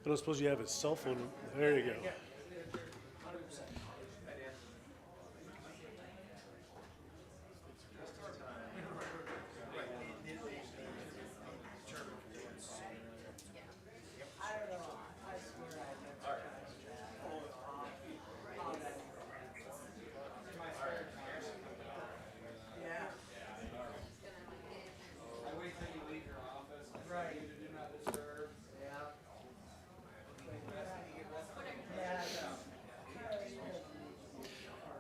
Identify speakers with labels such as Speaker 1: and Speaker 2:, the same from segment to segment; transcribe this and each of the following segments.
Speaker 1: I don't suppose you have his cell phone. There you go.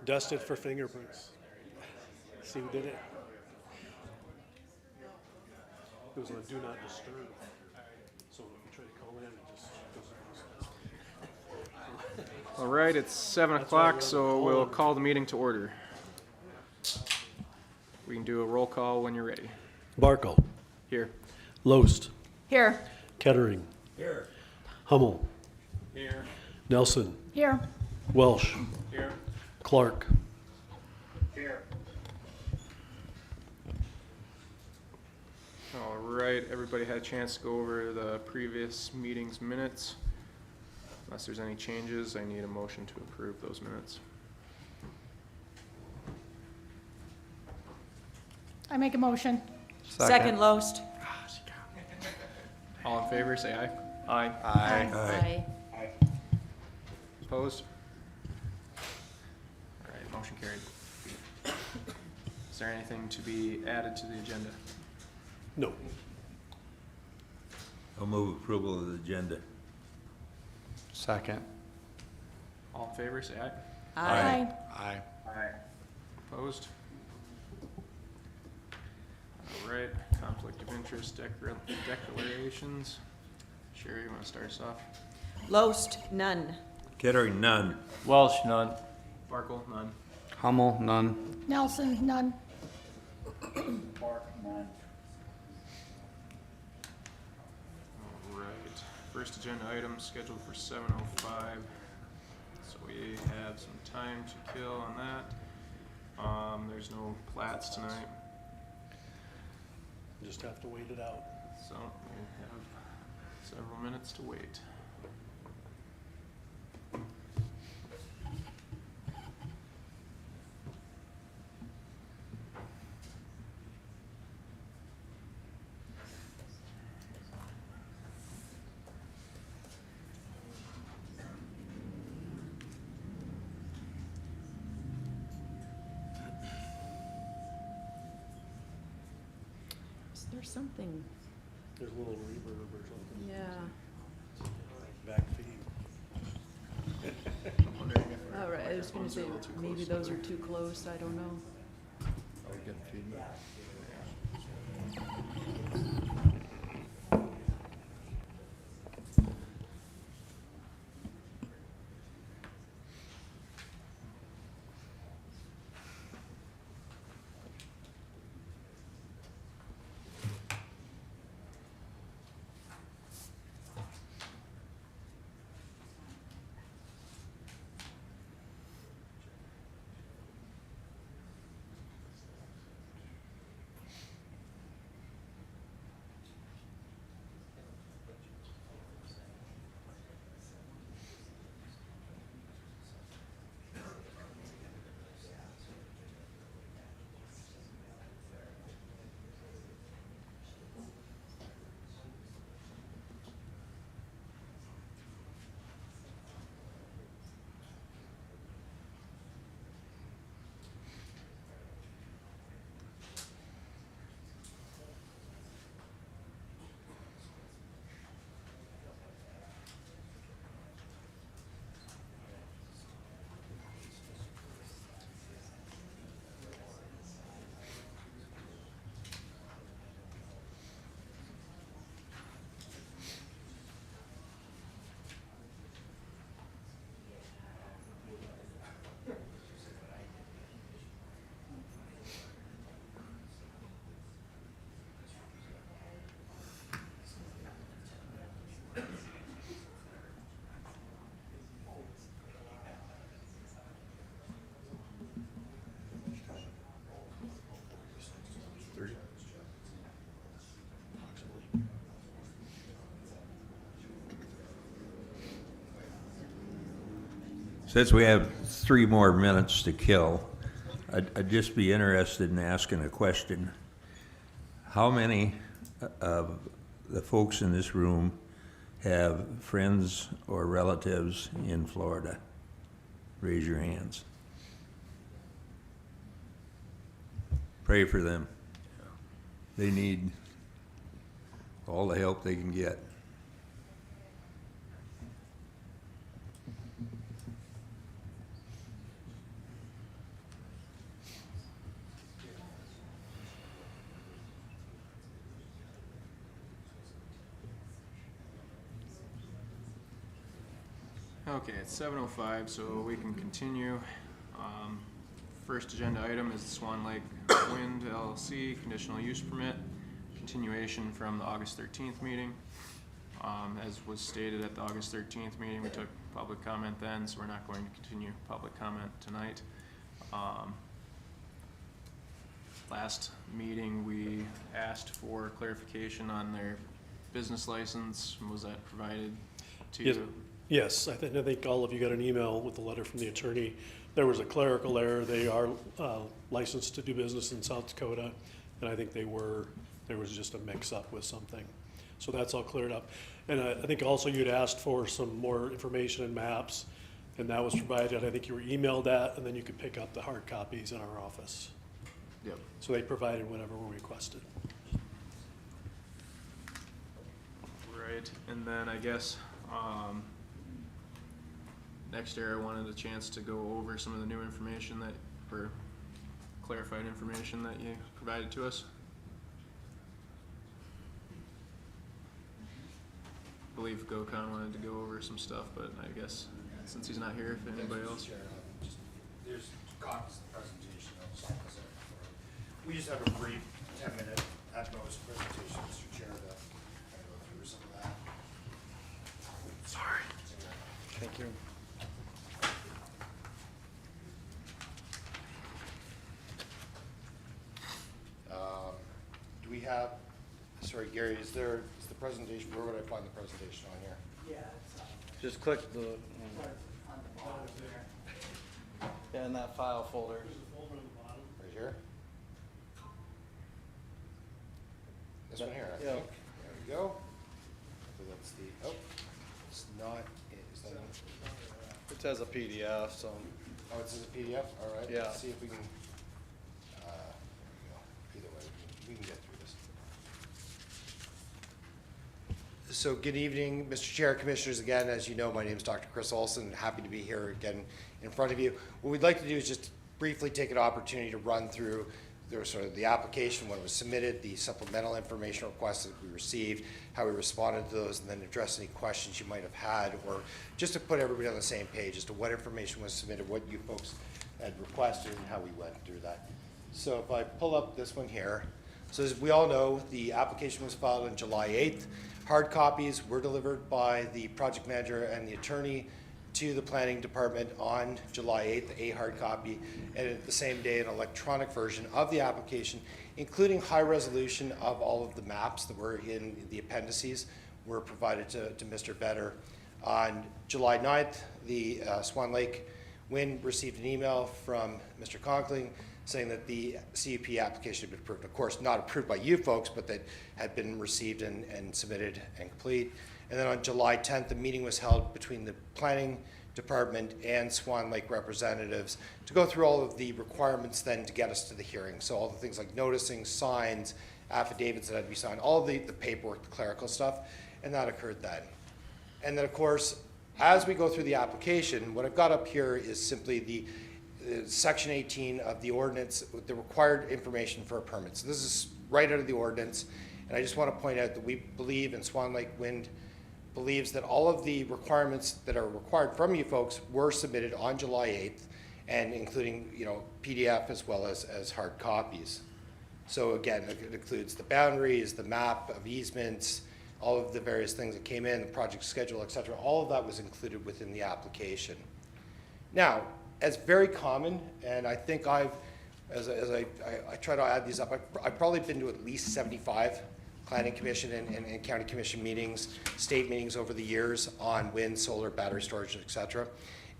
Speaker 1: Dust it for fingerprints. See who did it? It was on do not disturb. So if you try to call in, it just goes.
Speaker 2: All right, it's 7 o'clock, so we'll call the meeting to order. We can do a roll call when you're ready.
Speaker 1: Barkle.
Speaker 2: Here.
Speaker 1: Loest.
Speaker 3: Here.
Speaker 1: Kettering.
Speaker 4: Here.
Speaker 1: Hummel.
Speaker 2: Here.
Speaker 1: Nelson.
Speaker 3: Here.
Speaker 1: Welsh.
Speaker 2: Here.
Speaker 1: Clark.
Speaker 4: Here.
Speaker 2: All right, everybody had a chance to go over the previous meeting's minutes. Unless there's any changes, I need a motion to approve those minutes.
Speaker 3: I make a motion.
Speaker 5: Second Loest.
Speaker 2: All in favor, say aye. Aye.
Speaker 5: Aye.
Speaker 2: Opposed? All right, motion carried. Is there anything to be added to the agenda?
Speaker 1: No.
Speaker 4: I'll move approval of the agenda.
Speaker 6: Second.
Speaker 2: All in favor, say aye.
Speaker 5: Aye.
Speaker 6: Aye.
Speaker 2: Opposed? All right, conflict of interest declarations. Sherry, you want to start us off?
Speaker 5: Loest, none.
Speaker 4: Kettering, none.
Speaker 6: Welsh, none.
Speaker 2: Barkle, none.
Speaker 6: Hummel, none.
Speaker 3: Nelson, none.
Speaker 2: All right, first agenda item scheduled for 7:05. So we have some time to kill on that. There's no plats tonight,
Speaker 1: Just have to wait it out.
Speaker 2: so we have several minutes to wait.
Speaker 5: Is there something?
Speaker 1: There's a little reverb or something.
Speaker 5: Yeah.
Speaker 1: Back feed.
Speaker 2: I'm wondering if our
Speaker 5: All right, I was gonna
Speaker 2: microphones are
Speaker 5: say,
Speaker 2: a little too
Speaker 5: maybe
Speaker 2: close
Speaker 5: those are
Speaker 2: together.
Speaker 5: too close, I don't know.
Speaker 6: Are we getting feedback?
Speaker 4: Since we have 3 more minutes to kill, I'd just be interested in asking a question. How many of the folks in this room have friends or relatives in Florida? Raise your hands. Pray for them. They need all the help they can get.
Speaker 2: Okay, it's 7:05, so we can continue. First agenda item is the Swan Lake Wind LLC conditional use permit, continuation from the August 13th meeting. As was stated at the August 13th meeting, we took public comment then, so we're not going to continue public comment tonight. Last meeting, we asked for clarification on their business license. Was that provided to
Speaker 1: Yes.
Speaker 2: you?
Speaker 1: Yes, I think all of you got an email with the letter from the attorney. There was a clerical error. They are licensed to do business in South Dakota, and I think there was just a mix-up with something. So that's all cleared up. And I think also you'd asked for some more information and maps, and that was provided. I think you were emailed that, and then you could pick up the hard copies in our office.
Speaker 2: Yep.
Speaker 1: So they provided whatever were requested.
Speaker 2: Right, and then I guess, next year I wanted a chance to go over some of the new information that, or clarified information that you provided to us. I believe GoCon wanted to go over some stuff, but I guess since he's not here, if anybody else.
Speaker 7: There's copies of the presentation outside. We just have a brief 10-minute at most presentation, Mr. Chair, to kind of go through some of that.
Speaker 2: Sorry.
Speaker 6: Thank you.
Speaker 7: Do we have, sorry, Gary, is the presentation, where would I find the presentation on here?
Speaker 6: Just click the, yeah, in that file folder.
Speaker 7: Right here? This one here, I
Speaker 6: Yeah.
Speaker 7: think. There we go. So that's the, oh, it's not, is that,
Speaker 6: It has a PDF, so.
Speaker 7: oh, it's in the PDF? All right.
Speaker 6: Yeah.
Speaker 7: Let's see if we can, there we go. Either way, we can get through this. So good evening, Mr. Chair, Commissioners. Again, as you know, my name is Dr. Chris Olson. Happy to be here again in front of you. What we'd like to do is just briefly take an opportunity to run through sort of the application, when it was submitted, the supplemental information requests that we received, how we responded to those, and then address any questions you might have had, or just to put everybody on the same page as to what information was submitted, what you folks had requested, and how we went through that. So if I pull up this one here, so as we all know, the application was filed on July 8th. Hard copies were delivered by the project manager and the attorney to the planning department on July 8th, a hard copy, and at the same day an electronic version of the application, including high resolution of all of the maps that were in the appendices, were provided to Mr. Vedder. On July 9th, the Swan Lake Wind received an email from Mr. Conkling saying that the CUP application had been approved. Of course, not approved by you folks, but that had been received and submitted and complete. And then on July 10th, the meeting was held between the planning department and Swan Lake representatives to go through all of the requirements then to get us to the hearing. So all the things like noticing, signs, affidavits that had to be signed, all the paperwork, the clerical stuff, and that occurred then. And then of course, as we go through the application, what I've got up here is simply the section 18 of the ordinance, the required information for a permit. So this is right out of the ordinance. And I just want to point out that we believe, and Swan Lake Wind believes, that all of the requirements that are required from you folks were submitted on July 8th, and including, PDF as well as hard copies. So again, it includes the boundaries, the map of easements, all of the various things that came in, the project schedule, et cetera. All of that was included within the application. Now, as very common, and I think as I try to add these up, I've probably been to at least 75 planning commission and county commission meetings, state meetings over the years on wind, solar, battery storage, et cetera.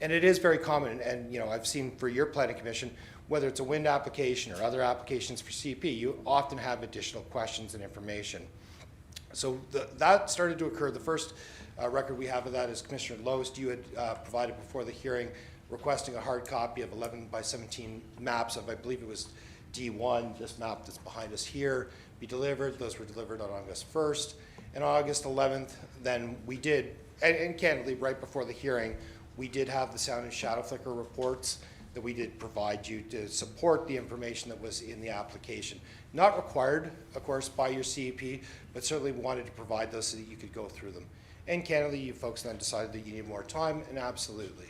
Speaker 7: And it is very common, and, you know, I've seen for your planning commission, whether it's a wind application or other applications for CP, you often have additional questions and information. So that started to occur. The first record we have of that is Commissioner Loest. You had provided before the hearing requesting a hard copy of 11 by 17 maps of, I believe it was D1, this map that's behind us here, be delivered. Those were delivered on August 1st. And on August 11th, then we did, and candidly, right before the hearing, we did have the sound and shadow flicker reports that we did provide you to support the information that was in the application. Not required, of course, by your CEP, but certainly wanted to provide those so that you could go through them. And candidly, you folks then decided that you need more time, and absolutely.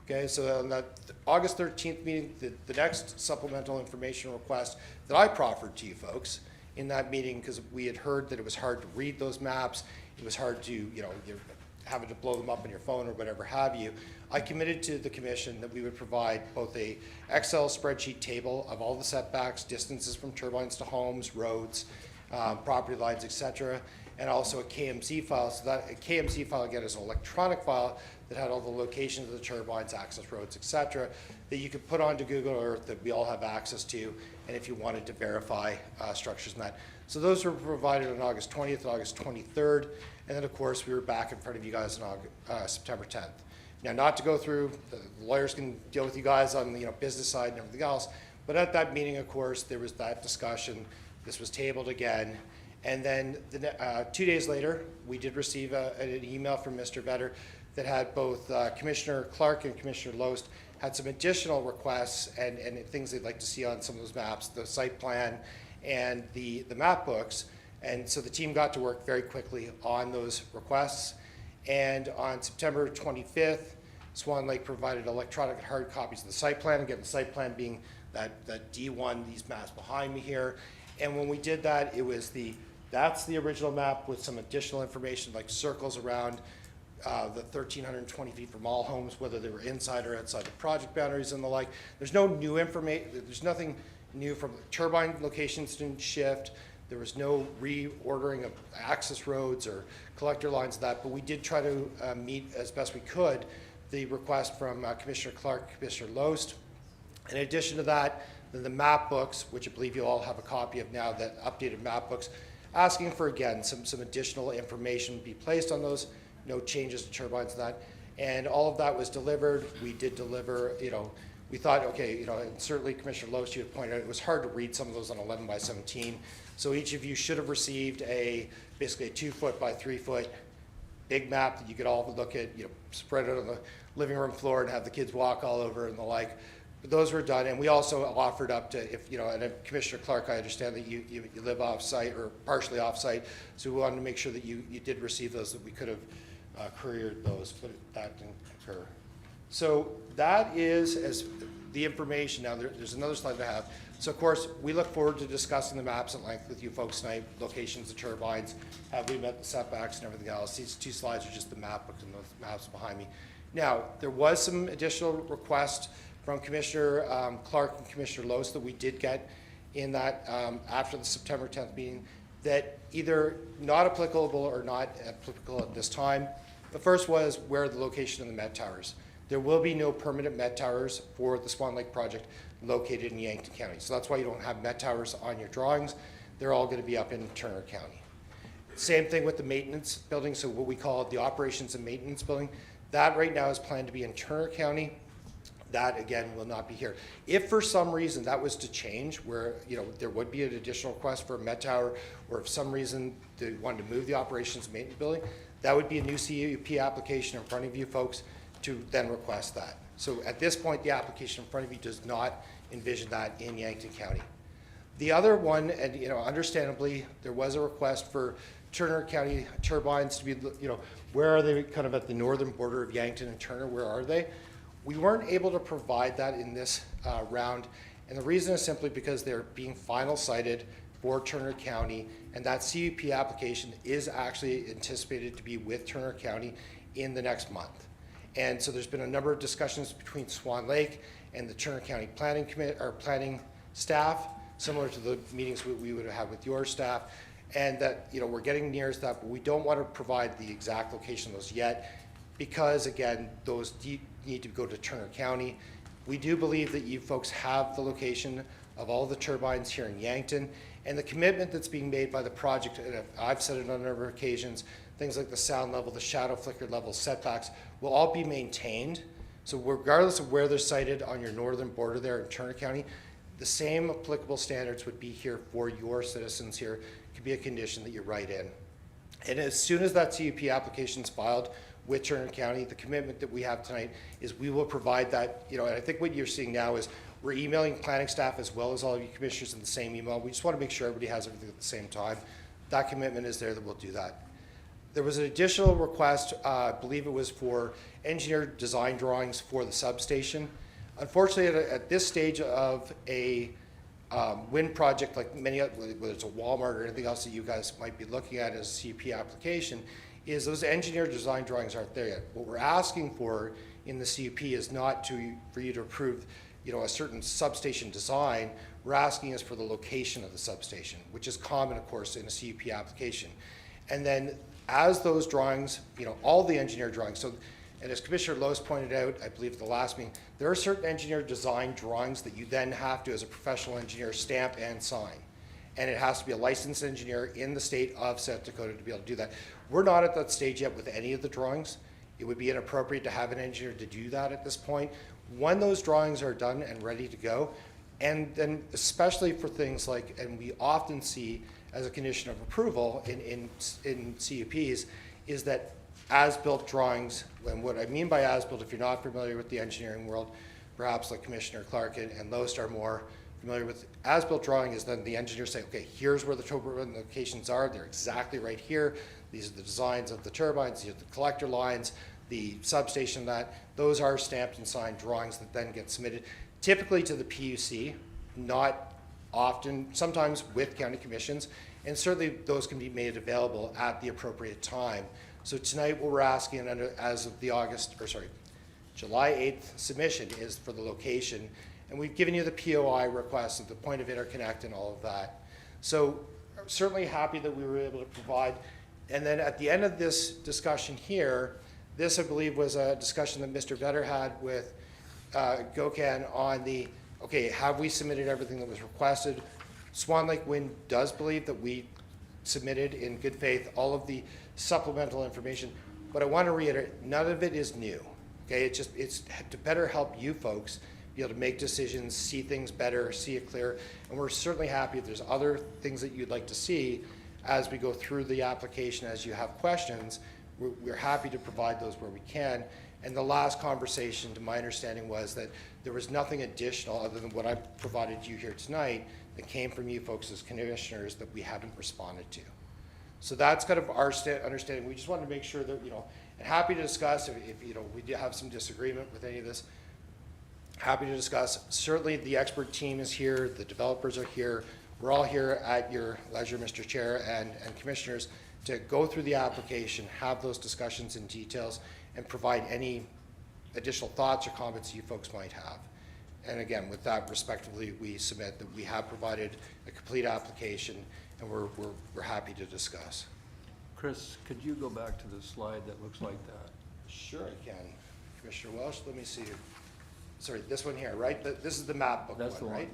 Speaker 7: Okay, so on that August 13th meeting, the next supplemental information request that I proffered to you folks in that meeting, because we had heard that it was hard to read those maps, it was hard to, you know, you're having to blow them up on your phone or whatever have you, I committed to the commission that we would provide both a Excel spreadsheet table of all the setbacks, distances from turbines to homes, roads, property lines, etc., and also a KMZ file. So that a KMZ file, again, is an electronic file that had all the locations of the turbines, access roads, etc., that you could put onto Google Earth that we all have access to, and if you wanted to verify structures and that. So those were provided on August 20th, August 23rd, and then of course we were back in front of you guys on September 10th. Now, not to go through, the lawyers can deal with you guys on the business side and everything else, but at that meeting, of course, there was that discussion. This was tabled again. And then 2 days later, we did receive an email from Mr. Vetter that had both Commissioner Clark and Commissioner Loest had some additional requests and things they'd like to see on some of those maps, the site plan and the map books. And so the team got to work very quickly on those requests. And on September 25th, Swan Lake provided electronic and hard copies of the site plan. Again, the site plan being that D1, these maps behind me here. And when we did that, it was that's the original map with some additional information like circles around the 1,320 feet from all homes, whether they were inside or outside the project boundaries and the like. There's no new information. There's nothing new from turbine locations didn't shift. There was no reordering of access roads or collector lines of that, but we did try to meet as best we could the request from Commissioner Clark, Commissioner Loest. In addition to that, then the map books, which I believe you all have a copy of now, that updated map books, asking for, again, some additional information be placed on those, no changes to turbines and that. And all of that was delivered. We did deliver, we thought, okay, and certainly Commissioner Loest, you had pointed out, it was hard to read some of those on 11 by 17. So each of you should have received basically a 2 foot by 3 foot big map that you could all look at, spread it on the living room floor and have the kids walk all over and the like. But those were done, and we also offered up to, and Commissioner Clark, I understand that you live off-site or partially off-site, so we wanted to make sure that you did receive those, that we could have couriered those, but that didn't occur. So that is as the information. Now, there's another slide I have. So, of course, we look forward to discussing the maps at length with you folks tonight, locations of turbines, have we met the setbacks and everything else. These 2 slides are just the map book and those maps behind me. Now, there was some additional request from Commissioner Clark and Commissioner Loest that we did get in that after the September 10th meeting that either not applicable or not applicable at this time. The first was where the location of the Met Towers. There will be no permanent Met Towers for the Swan Lake project located in Yankton County. So that's why you don't have Met Towers on your drawings. They're all going to be up in Turner County. Same thing with the maintenance building, so what we call the operations and maintenance building. That right now is planned to be in Turner County. That, again, will not be here. If for some reason that was to change, where there would be an additional request for a Met Tower, or if some reason they wanted to move the operations and maintenance building, that would be a new CUP application in front of you folks to then request that. So at this point, the application in front of you does not envision that in Yankton County. The other one, and understandably, there was a request for Turner County turbines to be, where are they kind of at the northern border of Yankton and Turner, where are they? We weren't able to provide that in this round, and the reason is simply because they're being final sited for Turner County, and that CUP application is actually anticipated to be with Turner County in the next month. And so there's been a number of discussions between Swan Lake and the Turner County planning staff, similar to the meetings we would have had with your staff, and that we're getting near that, but we don't want to provide the exact location of those yet, because again, those need to go to Turner County. We do believe that you folks have the location of all the turbines here in Yankton, and the commitment that's being made by the project, and I've said it on a number of occasions, things like the sound level, the shadow flicker level, setbacks, will all be maintained. So regardless of where they're sited on your northern border there in Turner County, the same applicable standards would be here for your citizens here. It could be a condition that you write in. And as soon as that CUP application is filed with Turner County, the commitment that we have tonight is we will provide that, and I think what you're seeing now is we're emailing planning staff as well as all of you commissioners in the same email. We just want to make sure everybody has everything at the same time. That commitment is there that we'll do that. There was an additional request, I believe it was for engineered design drawings for the substation. Unfortunately, at this stage of a wind project, like many, whether it's a Walmart or anything else that you guys might be looking at as a CUP application, is those engineered design drawings aren't there yet. What we're asking for in the CUP is not for you to approve, a certain substation design. We're asking is for the location of the substation, which is common, of course, in a CUP application. And then as those drawings, all the engineered drawings, so, and as Commissioner Loos pointed out, I believe at the last meeting, there are certain engineered design drawings that you then have to, as a professional engineer, stamp and sign. And it has to be a licensed engineer in the state of South Dakota to be able to do that. We're not at that stage yet with any of the drawings. It would be inappropriate to have an engineer to do that at this point. When those drawings are done and ready to go, and then especially for things like, and we often see as a condition of approval in CUPs, is that as-built drawings, and what I mean by as-built, if you're not familiar with the engineering world, perhaps like Commissioner Clark and Loest are more familiar with, as-built drawing is then the engineers say, okay, here's where the turbine locations are, they're exactly right here, these are the designs of the turbines, these are the collector lines, the substation, those are stamped and signed drawings that then get submitted, typically to the PUC, not often, sometimes with county commissions, and certainly those can be made available at the appropriate time. So tonight what we're asking as of the July 8th submission is for the location, and we've given you the POI request at the point of interconnect and all of that. So I'm certainly happy that we were able to provide. And then at the end of this discussion here, this I believe was a discussion that Mr. Vetter had with GOCAN on okay, have we submitted everything that was requested? Swan Lake Wind does believe that we submitted in good faith all of the supplemental information, but I want to reiterate, none of it is new. Okay, it's to better help you folks be able to make decisions, see things better, see it clear, and we're certainly happy if there's other things that you'd like to see as we go through the application, as you have questions, we're happy to provide those where we can. And the last conversation, to my understanding, was that there was nothing additional other than what I provided you here tonight that came from you folks as commissioners that we haven't responded to. So that's kind of our understanding. We just wanted to make sure that, and happy to discuss if we do have some disagreement with any of this, happy to discuss. Certainly the expert team is here, the developers are here. We're all here at your leisure, Mr. Chair and commissioners, to go through the application, have those discussions in details, and provide any additional thoughts or comments you folks might have. And again, with that, respectively, we submit that we have provided a complete application, and we're happy to discuss.
Speaker 8: Chris, could you go back to the slide that looks like that?
Speaker 7: Sure, I can. Commissioner Welsh, let me see. Sorry, this one here, right? This is the map book
Speaker 8: That's
Speaker 7: one,
Speaker 8: the
Speaker 7: right?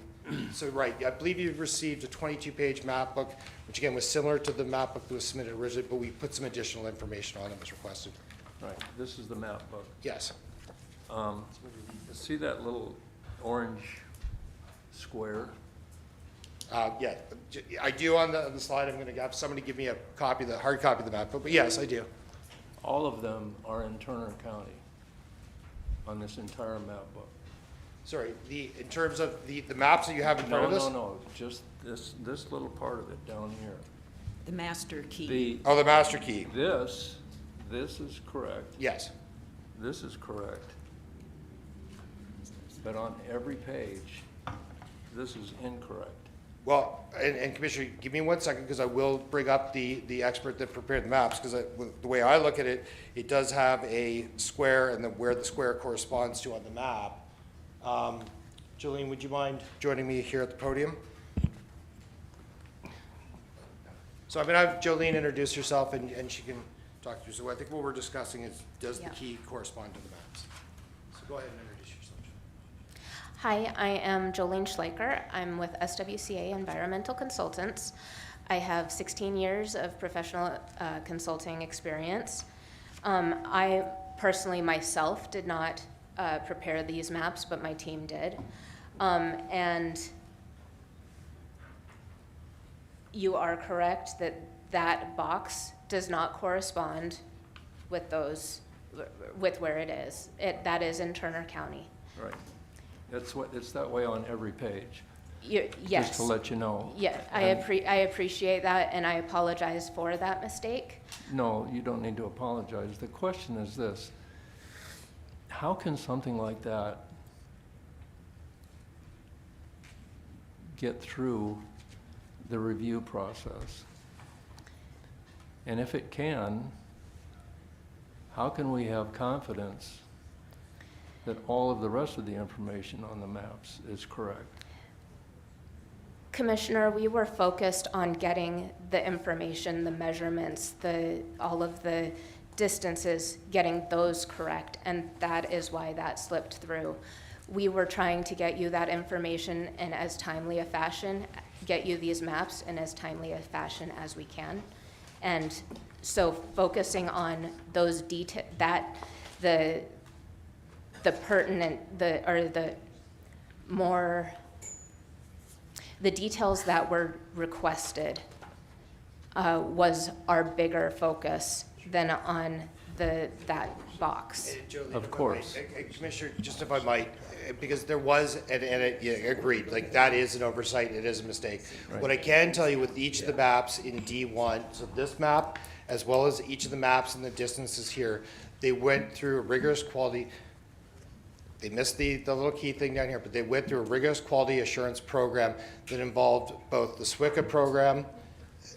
Speaker 7: So, right, I believe you've received a 22-page map book, which again was similar to the map book that was submitted originally, but we put some additional information on it as requested.
Speaker 8: Right, this is the map book.
Speaker 7: Yes.
Speaker 8: See that little orange square?
Speaker 7: Yeah, I do on the slide. I'm going to have somebody give me a copy, the hard copy of the map book, but yes, I do.
Speaker 8: All of them are in Turner County on this entire map book.
Speaker 7: Sorry, in terms of the maps that you have in front of us?
Speaker 8: No, just this little part of it down here.
Speaker 5: The master key.
Speaker 7: Oh, the master key.
Speaker 8: This is correct.
Speaker 7: Yes.
Speaker 8: This is correct. But on every page, this is incorrect.
Speaker 7: Well, and Commissioner, give me 1 second, because I will bring up the expert that prepared the maps, because the way I look at it, it does have a square and where the square corresponds to on the map. Jolene, would you mind joining me here at the podium? So I'm going to have Jolene introduce herself, and she can talk through. So I think what we're discussing is, does the
Speaker 9: Yeah.
Speaker 7: key correspond to the maps? So go ahead and introduce yourself.
Speaker 9: Hi, I am Jolene Schleicher. I'm with SWCA Environmental Consultants. I have 16 years of professional consulting experience. I personally myself did not prepare these maps, but my team did. And you are correct that that box does not correspond with those, with where it is. That is in Turner County.
Speaker 8: Right. It's that way on every page,
Speaker 9: Yes.
Speaker 8: just to let you know.
Speaker 9: Yeah, I appreciate that, and I apologize for that mistake.
Speaker 8: No, you don't need to apologize. The question is this: how can something like that get through the review process? And if it can, how can we have confidence that all of the rest of the information on the maps is correct?
Speaker 9: Commissioner, we were focused on getting the information, the measurements, all of the distances, getting those correct, and that is why that slipped through. We were trying to get you that information in as timely a fashion, get you these maps in as timely a fashion as we can. And so focusing on those the pertinent, the details that were requested was our bigger focus than on that box.
Speaker 7: Jolene,
Speaker 8: Of
Speaker 7: if I
Speaker 8: course.
Speaker 7: might, Commissioner, just if I might, because there was, and it, yeah, agreed, like that is an oversight, it is a mistake.
Speaker 8: Right.
Speaker 7: What I can tell you with each of the maps in D1, so this map, as well as each of the maps and the distances here, they went through a rigorous quality, they missed the little key thing down here, but they went through a rigorous quality assurance program that involved both the SWCA program,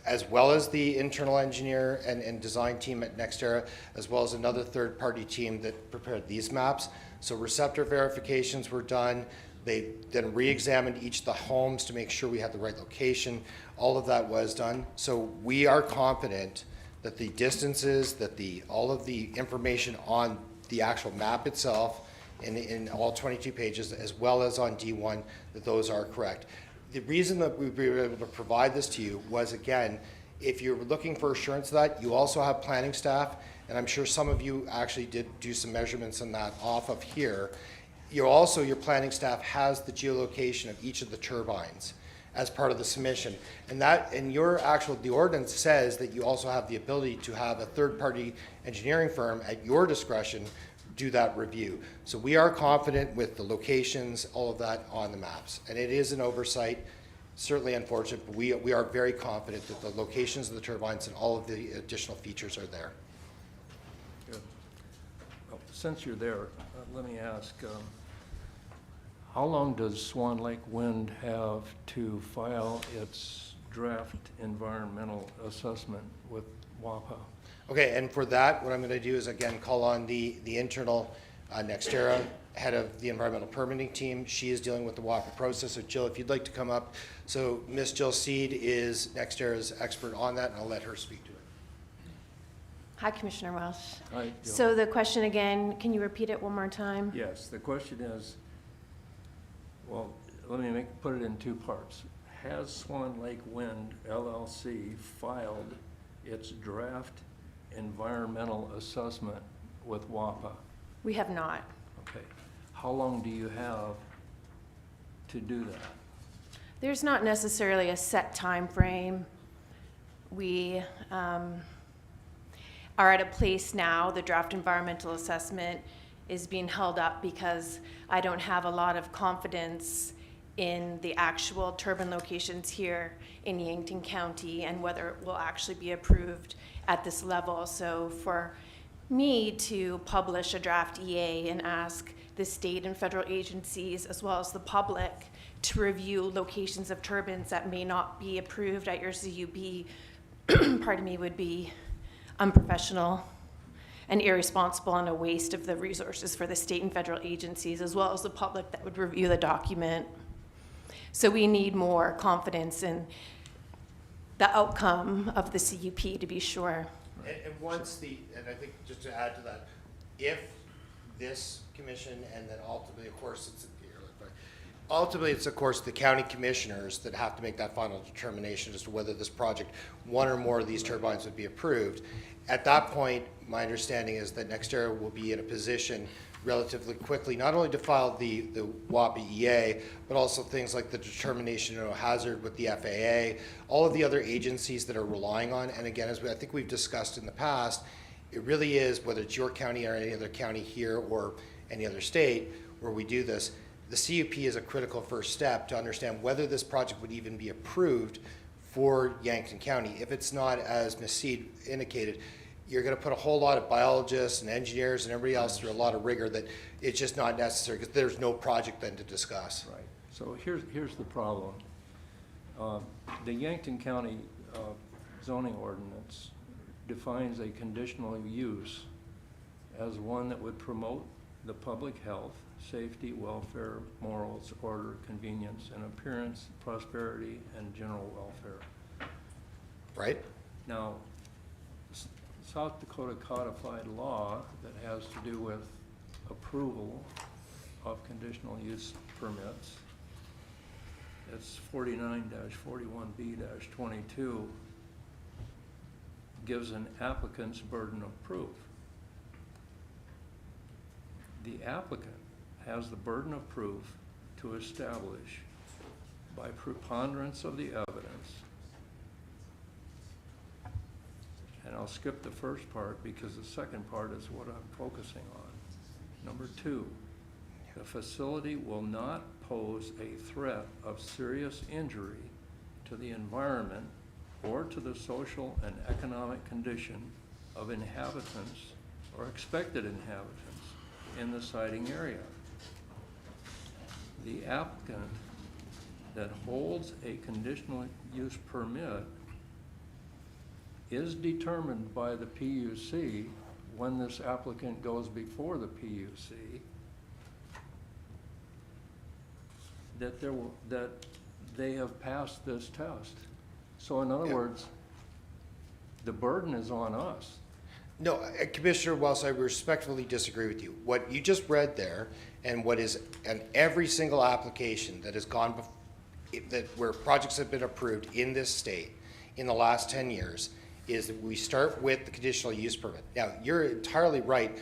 Speaker 7: as well as the internal engineer and design team at NextEra, as well as another third-party team that prepared these maps. So receptor verifications were done. They then re-examined each of the homes to make sure we had the right location. All of that was done. So we are confident that the distances, that all of the information on the actual map itself in all 22 pages, as well as on D1, that those are correct. The reason that we were able to provide this to you was, again, if you're looking for assurance of that, you also have planning staff, and I'm sure some of you actually did do some measurements on that off of here. Your planning staff has the geolocation of each of the turbines as part of the submission. And the ordinance says that you also have the ability to have a third-party engineering firm at your discretion do that review. So we are confident with the locations, all of that on the maps. And it is an oversight, certainly unfortunate, but we are very confident that the locations of the turbines and all of the additional features are there.
Speaker 8: Good. Well, since you're there, let me ask, how long does Swan Lake Wind have to file its draft environmental assessment with WAPA?
Speaker 7: Okay, and for that, what I'm going to do is, again, call on the internal NextEra head of the environmental permitting team. She is dealing with the WAPA process. So Jill, if you'd like to come up. So Ms. Jill Seed is NextEra's expert on that, and I'll let her speak to it.
Speaker 10: Hi, Commissioner Welsh.
Speaker 8: Hi, Jill.
Speaker 10: So the question again, can you repeat it one more time?
Speaker 8: Yes, the question is, well, let me put it in two parts. Has Swan Lake Wind LLC filed its draft environmental assessment with WAPA?
Speaker 10: We have not.
Speaker 8: Okay. How long do you have to do that?
Speaker 10: There's not necessarily a set time frame. We are at a place now, the draft environmental assessment is being held up because I don't have a lot of confidence in the actual turbine locations here in Yankton County and whether it will actually be approved at this level. So for me to publish a draft EA and ask the state and federal agencies as well as the public to review locations of turbines that may not be approved at your CUP, pardon me, would be unprofessional and irresponsible and a waste of the resources for the state and federal agencies as well as the public that would review the document. So we need more confidence in the outcome of the CUP to be sure.
Speaker 7: And once and I think just to add to that, if this commission and then ultimately, of course, it's of course the county commissioners that have to make that final determination as to whether this project, one or more of these turbines would be approved. At that point, my understanding is that NextEra will be in a position relatively quickly, not only to file the WAPA EA, but also things like the determination of no hazard with the FAA, all of the other agencies that are relying on. And again, as I think we've discussed in the past, it really is, whether it's your county or any other county here or any other state where we do this, the CUP is a critical first step to understand whether this project would even be approved for Yankton County. If it's not, as Ms. Seed indicated, you're going to put a whole lot of biologists and engineers and everybody else through a lot of rigor that it's just not necessary because there's no project then to discuss.
Speaker 8: Right. So here's the problem. The Yankton County zoning ordinance defines a conditional use as one that would promote the public health, safety, welfare, morals, order, convenience, and appearance, prosperity, and general welfare.
Speaker 7: Right?
Speaker 8: Now, South Dakota codified law that has to do with approval of conditional use permits, it's 49-41B-22, gives an applicant's burden of proof. The applicant has the burden of proof to establish by preponderance of the evidence, and I'll skip the first part because the second part is what I'm focusing on. Number 2, the facility will not pose a threat of serious injury to the environment or to the social and economic condition of inhabitants or expected inhabitants in the siting area. The applicant that holds a conditional use permit is determined by the PUC when this applicant goes before the PUC that they have passed this test. So in other words, the burden is on us.
Speaker 7: No, Commissioner Wells, I respectfully disagree with you. What you just read there, and what is in every single application that has gone where projects have been approved in this state in the last 10 years, is that we start with the conditional use permit. Now, you're entirely right,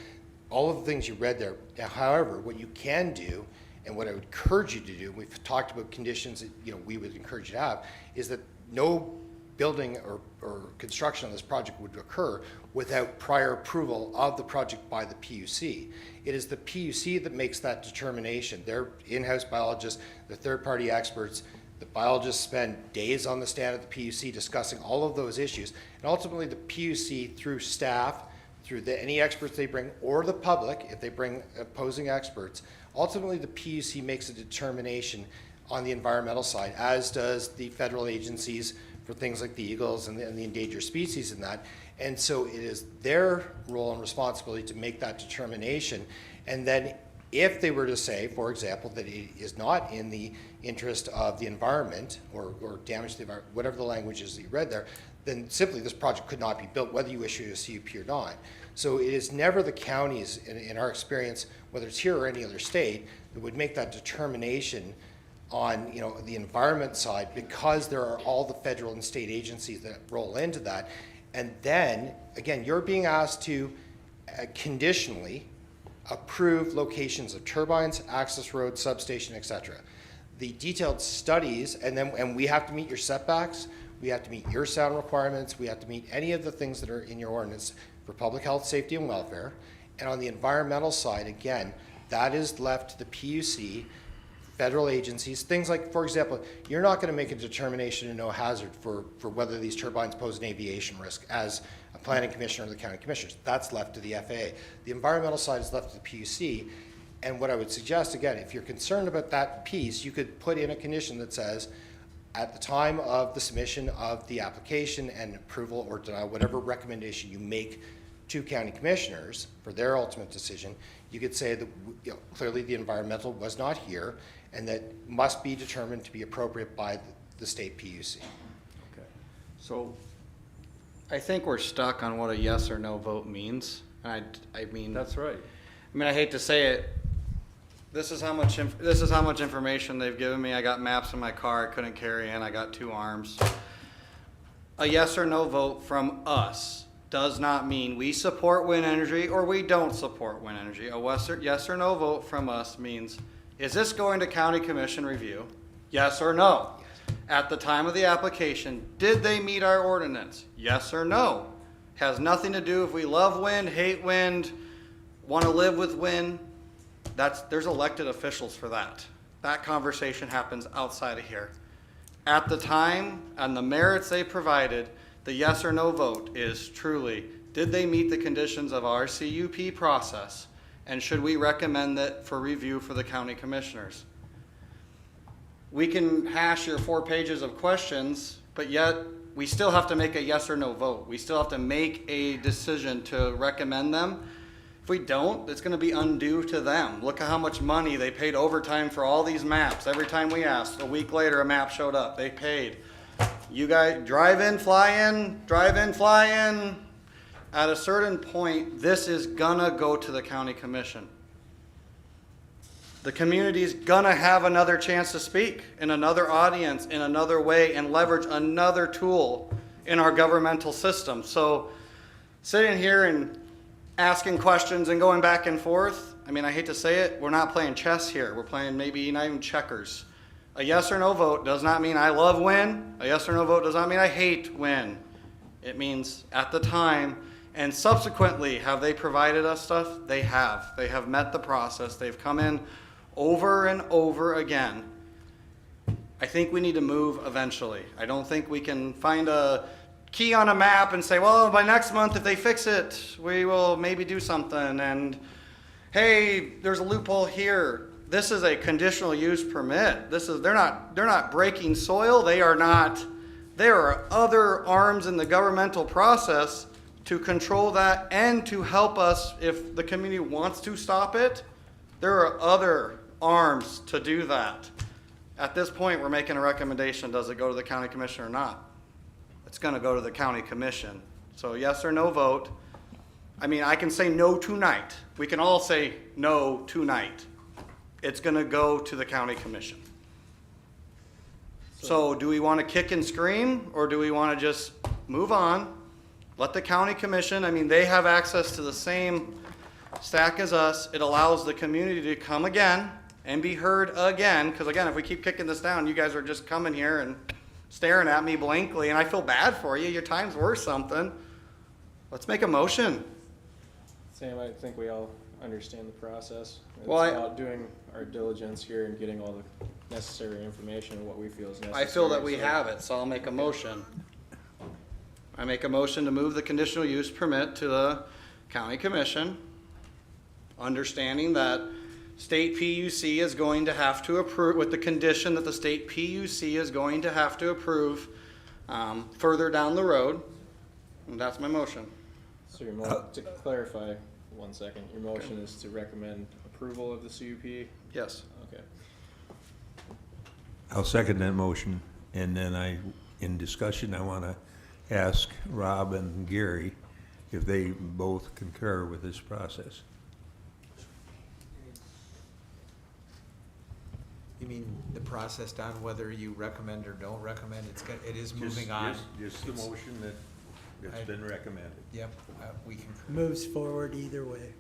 Speaker 7: all of the things you read there. Now, however, what you can do, and what I would encourage you to do, we've talked about conditions that we would encourage you to have, is that no building or construction on this project would occur without prior approval of the project by the PUC. It is the PUC that makes that determination. They're in-house biologists, the third-party experts. The biologists spend days on the stand at the PUC discussing all of those issues. And ultimately, the PUC, through staff, through any experts they bring, or the public, if they bring opposing experts, ultimately the PUC makes a determination on the environmental side, as does the federal agencies for things like the eagles and the endangered species and that. And so it is their role and responsibility to make that determination. And then if they were to say, for example, that it is not in the interest of the environment or damage to the environment, whatever the language is that you read there, then simply this project could not be built, whether you issue a CUP or not. So it is never the counties, in our experience, whether it's here or any other state, that would make that determination on the environment side, because there are all the federal and state agencies that roll into that. And then, again, you're being asked to conditionally approve locations of turbines, access roads, substation, etc. The detailed studies, and we have to meet your setbacks, we have to meet your sound requirements, we have to meet any of the things that are in your ordinance for public health, safety, and welfare. And on the environmental side, again, that is left to the PUC, federal agencies, things like, for example, you're not going to make a determination of no hazard for whether these turbines pose an aviation risk as a planning commissioner or the county commissioners. That's left to the FAA. The environmental side is left to the PUC. And what I would suggest, again, if you're concerned about that piece, you could put in a condition that says, at the time of the submission of the application and approval or denial, whatever recommendation you make to county commissioners for their ultimate decision, you could say that clearly the environmental was not here and that must be determined to be appropriate by the state PUC.
Speaker 8: Okay. So
Speaker 6: I think we're stuck on what a yes or no vote means. And I mean,
Speaker 8: That's right.
Speaker 6: I mean, I hate to say it. This is how much information they've given me. I got maps in my car I couldn't carry in. I got 2 arms. A yes or no vote from us does not mean we support wind energy or we don't support wind energy. Yes or no vote from us means, is this going to county commission review? Yes or no? At the time of the application, did they meet our ordinance? Yes or no? Has nothing to do if we love wind, hate wind, want to live with wind. There's elected officials for that. That conversation happens outside of here. At the time, on the merits they provided, the yes or no vote is truly, did they meet the conditions of our CUP process? And should we recommend that for review for the county commissioners? We can hash your 4 pages of questions, but yet we still have to make a yes or no vote. We still have to make a decision to recommend them. If we don't, it's going to be undue to them. Look at how much money they paid overtime for all these maps. Every time we asked, a week later a map showed up. They paid. You guys drive in, fly in, drive in, fly in. At a certain point, this is gonna go to the county commission. The community's gonna have another chance to speak in another audience, in another way, and leverage another tool in our governmental system. So sitting here and asking questions and going back and forth, I mean, I hate to say it, we're not playing chess here. We're playing maybe not even checkers. A yes or no vote does not mean I love win. A yes or no vote does not mean I hate win. It means at the time, and subsequently, have they provided us stuff? They have. They have met the process. They've come in over and over again. I think we need to move eventually. I don't think we can find a key on a map and say, well, by next month, if they fix it, we will maybe do something. And hey, there's a loophole here. This is a conditional use permit. They're not breaking soil. There are other arms in the governmental process to control that and to help us if the community wants to stop it. There are other arms to do that. At this point, we're making a recommendation. Does it go to the county commission or not? It's going to go to the county commission. So yes or no vote. I mean, I can say no tonight. We can all say no tonight. It's going to go to the county commission. So do we want to kick and scream, or do we want to just move on? Let the county commission, I mean, they have access to the same stack as us. It allows the community to come again and be heard again. Because again, if we keep kicking this down, you guys are just coming here and staring at me blankly, and I feel bad for you. Your time's worth something. Let's make a motion.
Speaker 2: Sam, I think we all understand the process. It's
Speaker 6: Well,
Speaker 2: about doing our diligence here and getting all the necessary information and what we feel is necessary.
Speaker 6: I feel that we
Speaker 2: so-
Speaker 6: have it, so I'll make a motion. I make a motion to move the conditional use permit to the county commission, understanding that state PUC is going to have to approve, with the condition that the state PUC is going to have to approve further down the road. And that's my motion.
Speaker 2: So to clarify, 1 second, your motion is to recommend approval of the CUP?
Speaker 6: Yes.
Speaker 2: Okay.
Speaker 4: I'll second that motion, and then in discussion, I want to ask Rob and Gary if they both concur with this process.
Speaker 11: You mean the process down, whether you recommend or don't recommend, it is moving on?
Speaker 4: Just the motion that's been recommended.
Speaker 11: Yep, we can.
Speaker 12: Moves forward either way.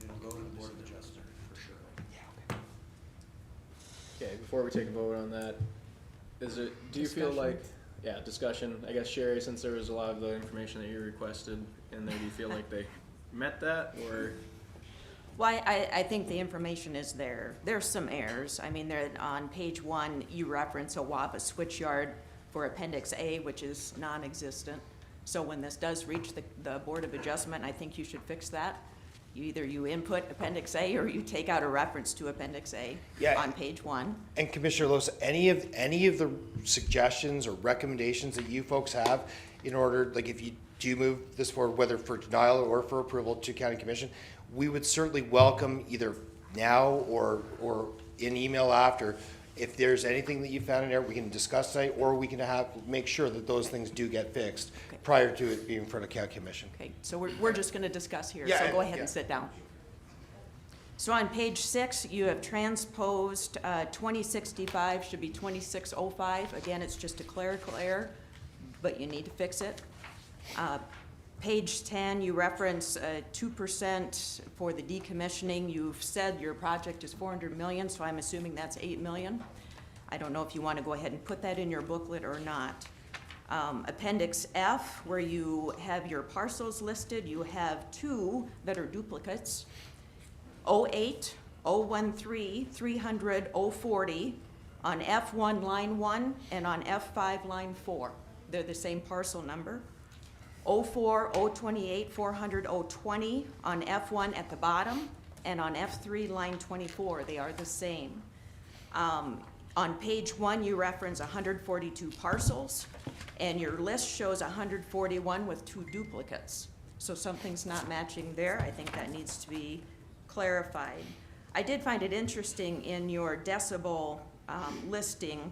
Speaker 11: It'll go to the Board of Adjustment, for sure. Yeah.
Speaker 2: Okay, before we take a vote on that, do you feel like, discussion, I guess Sherry, since there was a lot of the information that you requested in there, do you feel like they met that, or?
Speaker 5: Well, I think the information is there. There's some errors. I mean, on page 1, you reference a WAPA switchyard for Appendix A, which is non-existent. So when this does reach the Board of Adjustment, I think you should fix that. Either you input Appendix A or you take out a reference to Appendix A on page 1.
Speaker 7: And Commissioner Lewis, any of the suggestions or recommendations that you folks have in order, like if you do move this forward, whether for denial or for approval to county commission, we would certainly welcome either now or in email after. If there's anything that you found in there, we can discuss tonight, or we can make sure that those things do get fixed.
Speaker 5: Okay.
Speaker 7: prior to it being in front of county commission.
Speaker 5: Okay, so we're just gonna discuss here,
Speaker 7: Yeah,
Speaker 5: so go ahead
Speaker 7: yeah.
Speaker 5: and sit down. So on page 6, you have transposed 2065 should be 2605. Again, it's just a clerical error, but you need to fix it. Page 10, you reference 2% for the decommissioning. You've said your project is 400 million, so I'm assuming that's 8 million. I don't know if you want to go ahead and put that in your booklet or not. Appendix F, where you have your parcels listed, you have 2 that are duplicates. 08, 013, 300, 040 on F1 line 1 and on F5 line 4. They're the same parcel number. 04, 028, 400, 020 on F1 at the bottom and on F3 line 24. They are the same. On page 1, you reference 142 parcels, and your list shows 141 with 2 duplicates. So something's not matching there. I think that needs to be clarified. I did find it interesting in your decibel listing,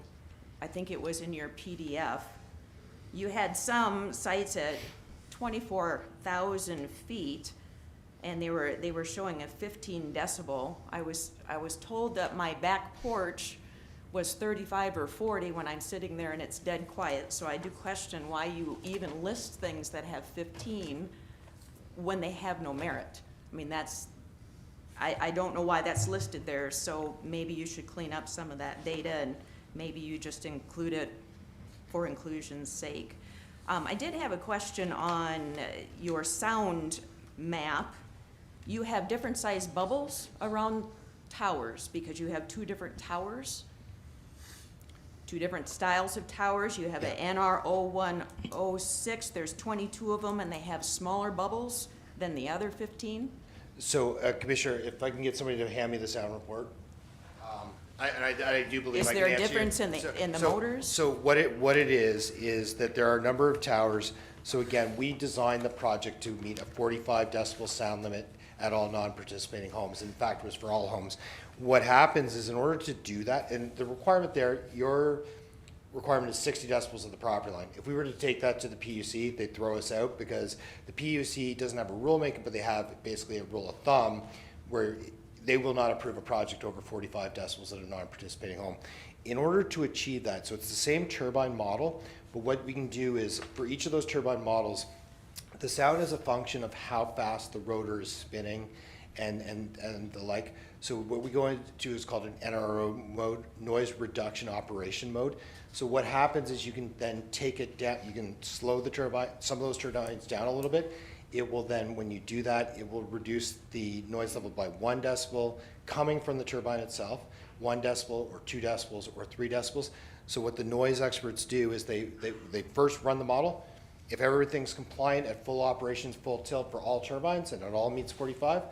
Speaker 5: I think it was in your PDF, you had some sites at 24,000 feet, and they were showing a 15 decibel. I was told that my back porch was 35 or 40 when I'm sitting there and it's dead quiet. So I do question why you even list things that have 15 when they have no merit. I mean, I don't know why that's listed there, so maybe you should clean up some of that data and maybe you just include it for inclusion's sake. I did have a question on your sound map. You have different sized bubbles around towers because you have 2 different towers, 2 different styles of towers. You have an NR0106, there's 22 of them and they have smaller bubbles than the other 15.
Speaker 7: So, Commissioner, if I can get somebody to hand me the sound report. I do believe
Speaker 5: Is
Speaker 7: I can
Speaker 5: there a
Speaker 7: answer you.
Speaker 5: difference in the motors?
Speaker 7: So what it is that there are a number of towers. So again, we designed the project to meet a 45 decibel sound limit at all non-participating homes. In fact, it was for all homes. What happens is in order to do that, and the requirement there, your requirement is 60 decibels of the property line. If we were to take that to the PUC, they'd throw us out because the PUC doesn't have a rulemaking, but they have basically a rule of thumb where they will not approve a project over 45 decibels at a non-participating home. In order to achieve that, so it's the same turbine model, but what we can do is for each of those turbine models, the sound is a function of how fast the rotor is spinning and the like. So what we go into is called an NRO mode, noise reduction operation mode. So what happens is you can then take it down, you can slow the turbine, some of those turbines down a little bit. It will then, when you do that, it will reduce the noise level by 1 decibel coming from the turbine itself, 1 decibel or 2 decibels or 3 decibels. So what the noise experts do is they first run the model. If everything's compliant at full operations, full tilt for all turbines, and it all meets 45,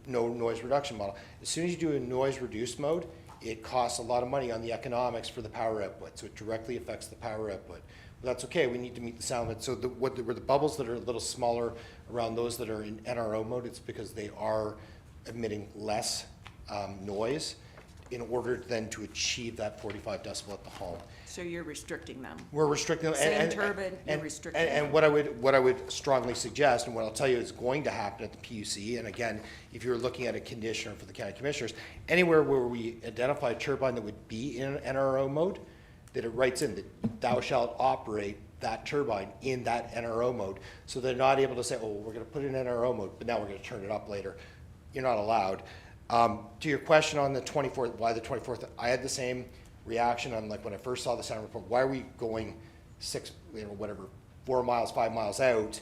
Speaker 7: no noise reduction model. As soon as you do a noise reduced mode, it costs a lot of money on the economics for the power output, so it directly affects the power output. But that's okay, we need to meet the sound limit. So where the bubbles that are a little smaller around those that are in NRO mode, it's because they are emitting less noise in order then to achieve that 45 decibel at the home.
Speaker 5: So you're restricting them.
Speaker 7: We're restricting them.
Speaker 5: Same turbine, you're restricting them.
Speaker 7: And what I would strongly suggest, and what I'll tell you is going to happen at the PUC, and again, if you're looking at a conditioner for the county commissioners, anywhere where we identify a turbine that would be in NRO mode, that it writes in that thou shalt operate that turbine in that NRO mode. So they're not able to say, oh, we're gonna put it in NRO mode, but now we're gonna turn it up later. You're not allowed. To your question on the 24th, why the 24th, I had the same reaction on like when I first saw the sound report. Why are we going 4 miles, 5 miles out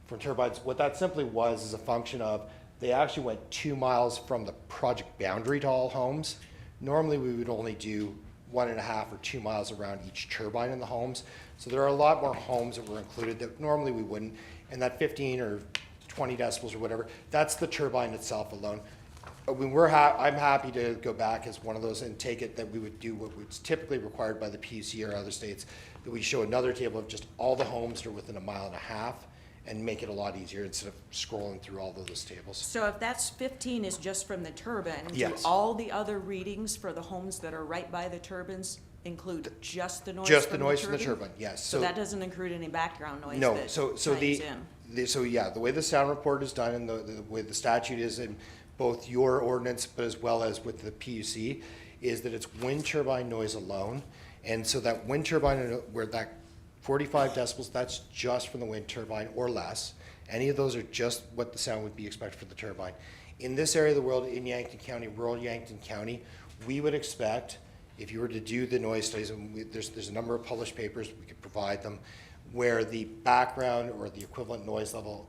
Speaker 7: from turbines? What that simply was is a function of they actually went 2 miles from the project boundary to all homes. Normally we would only do 1.5 or 2 miles around each turbine in the homes. So there are a lot more homes that were included that normally we wouldn't. And that 15 or 20 decibels or whatever, that's the turbine itself alone. I'm happy to go back as one of those and take it that we would do what was typically required by the PUC or other states, that we show another table of just all the homes that are within 1.5 miles and make it a lot easier instead of scrolling through all of those tables.
Speaker 5: So if that's 15 is just from the turbine, do
Speaker 7: Yes.
Speaker 5: all the other readings for the homes that are right by the turbines include just the noise
Speaker 7: Just the
Speaker 5: from
Speaker 7: noise from the
Speaker 5: turbine?
Speaker 7: turbine, yes.
Speaker 5: So that doesn't include any background noise
Speaker 7: No,
Speaker 5: that
Speaker 7: so
Speaker 5: chimes in?
Speaker 7: so yeah, the way the sound report is done and the way the statute is in both your ordinance, but as well as with the PUC, is that it's wind turbine noise alone. And so that wind turbine, where that 45 decibels, that's just from the wind turbine or less. Any of those are just what the sound would be expected for the turbine. In this area of the world, in Yankton County, rural Yankton County, we would expect, if you were to do the noise studies, and there's a number of published papers, we could provide them, where the background or the equivalent noise level,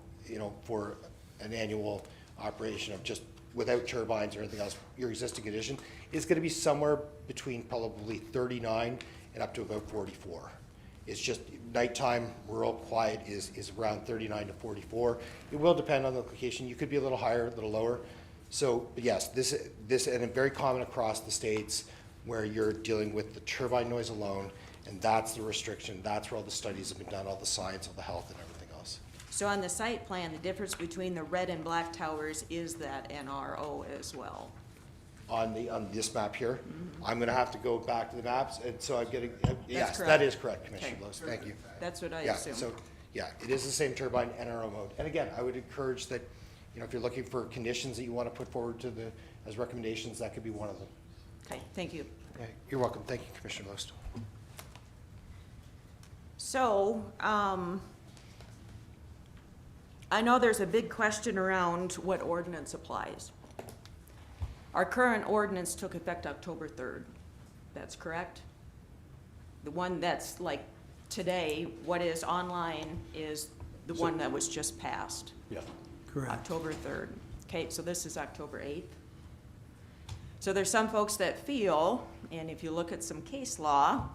Speaker 7: for an annual operation of just without turbines or anything else, your existing condition, is gonna be somewhere between probably 39 and up to about 44. It's just nighttime, rural, quiet is around 39 to 44. It will depend on the location. You could be a little higher, a little lower. So, but yes, this, and it's very common across the states where you're dealing with the turbine noise alone, and that's the restriction. That's where all the studies have been done, all the science, all the health and everything else.
Speaker 5: So on the site plan, the difference between the red and black towers is that NRO as well?
Speaker 7: On this map here, I'm gonna have to go back to the maps, and so I'm getting, yes, that
Speaker 5: correct.
Speaker 7: is correct, Commissioner
Speaker 5: Okay.
Speaker 7: Lewis, thank you.
Speaker 5: That's what I
Speaker 7: Yeah,
Speaker 5: assumed.
Speaker 7: so, yeah, it is the same turbine NRO mode. And again, I would encourage that, if you're looking for conditions that you want to put forward to as recommendations, that could be one of them.
Speaker 5: Okay, thank you.
Speaker 7: Yeah, you're welcome. Thank you, Commissioner Lewis.
Speaker 5: So, I know there's a big question around what ordinance applies. Our current ordinance took effect October 3rd. That's correct? The one that's like today, what is online is the one that was just passed,
Speaker 1: Yeah.
Speaker 12: Correct.
Speaker 5: October 3rd. Okay, so this is October 8th. So there's some folks that feel, and if you look at some case law,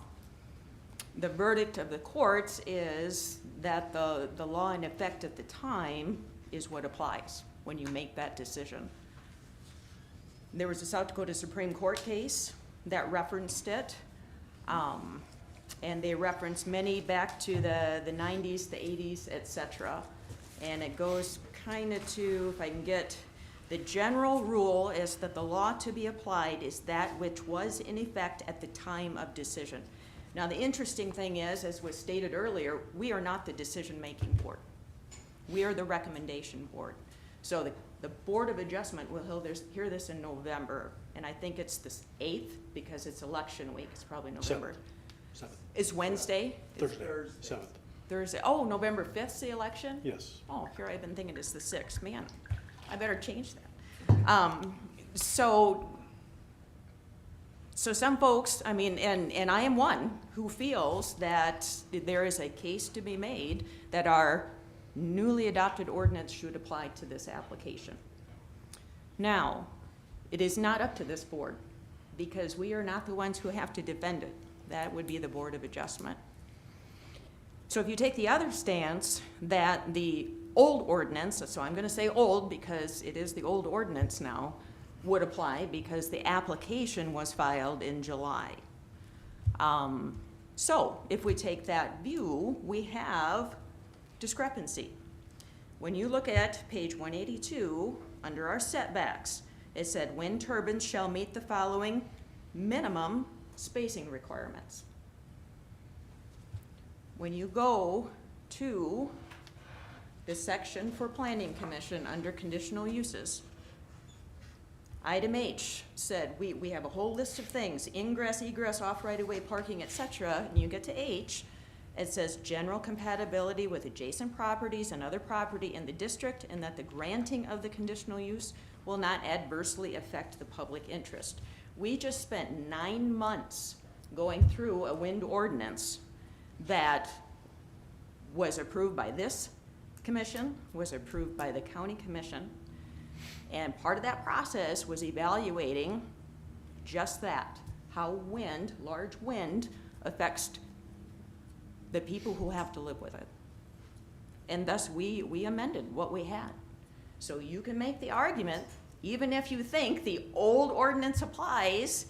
Speaker 5: the verdict of the courts is that the law in effect at the time is what applies when you make that decision. There was a South Dakota Supreme Court case that referenced it, and they referenced many back to the 90s, the 80s, et cetera. And it goes kind of to, if I can get, the general rule is that the law to be applied is that which was in effect at the time of decision. Now, the interesting thing is, as was stated earlier, we are not the decision-making board. We are the recommendation board. So the Board of Adjustment will hear this in November, and I think it's the 8th, because it's election week, it's probably November.
Speaker 1: 7th.
Speaker 5: Is Wednesday?
Speaker 1: Thursday, 7th.
Speaker 5: Thursday, oh, November 5th's the election?
Speaker 1: Yes.
Speaker 5: Oh, here I've been thinking it's the 6th, man, I better change that. So some folks, I mean, and I am one who feels that there is a case to be made that our newly adopted ordinance should apply to this application. Now, it is not up to this board, because we are not the ones who have to defend it. That would be the Board of Adjustment. So if you take the other stance that the old ordinance, so I'm gonna say old because it is the old ordinance now, would apply because the application was filed in July. So if we take that view, we have discrepancy. When you look at page 182, under our setbacks, it said wind turbines shall meet the following minimum spacing requirements. When you go to the section for Planning Commission under conditional uses, item H said, we have a whole list of things, ingress, egress, off right-of-way parking, et cetera, and you get to H, it says general compatibility with adjacent properties and other property in the district, and that the granting of the conditional use will not adversely affect the public interest. We just spent 9 months going through a wind ordinance that was approved by this commission, was approved by the county commission, and part of that process was evaluating just that, how wind, large wind, affects the people who have to live with it. And thus we amended what we had. So you can make the argument, even if you think the old ordinance applies,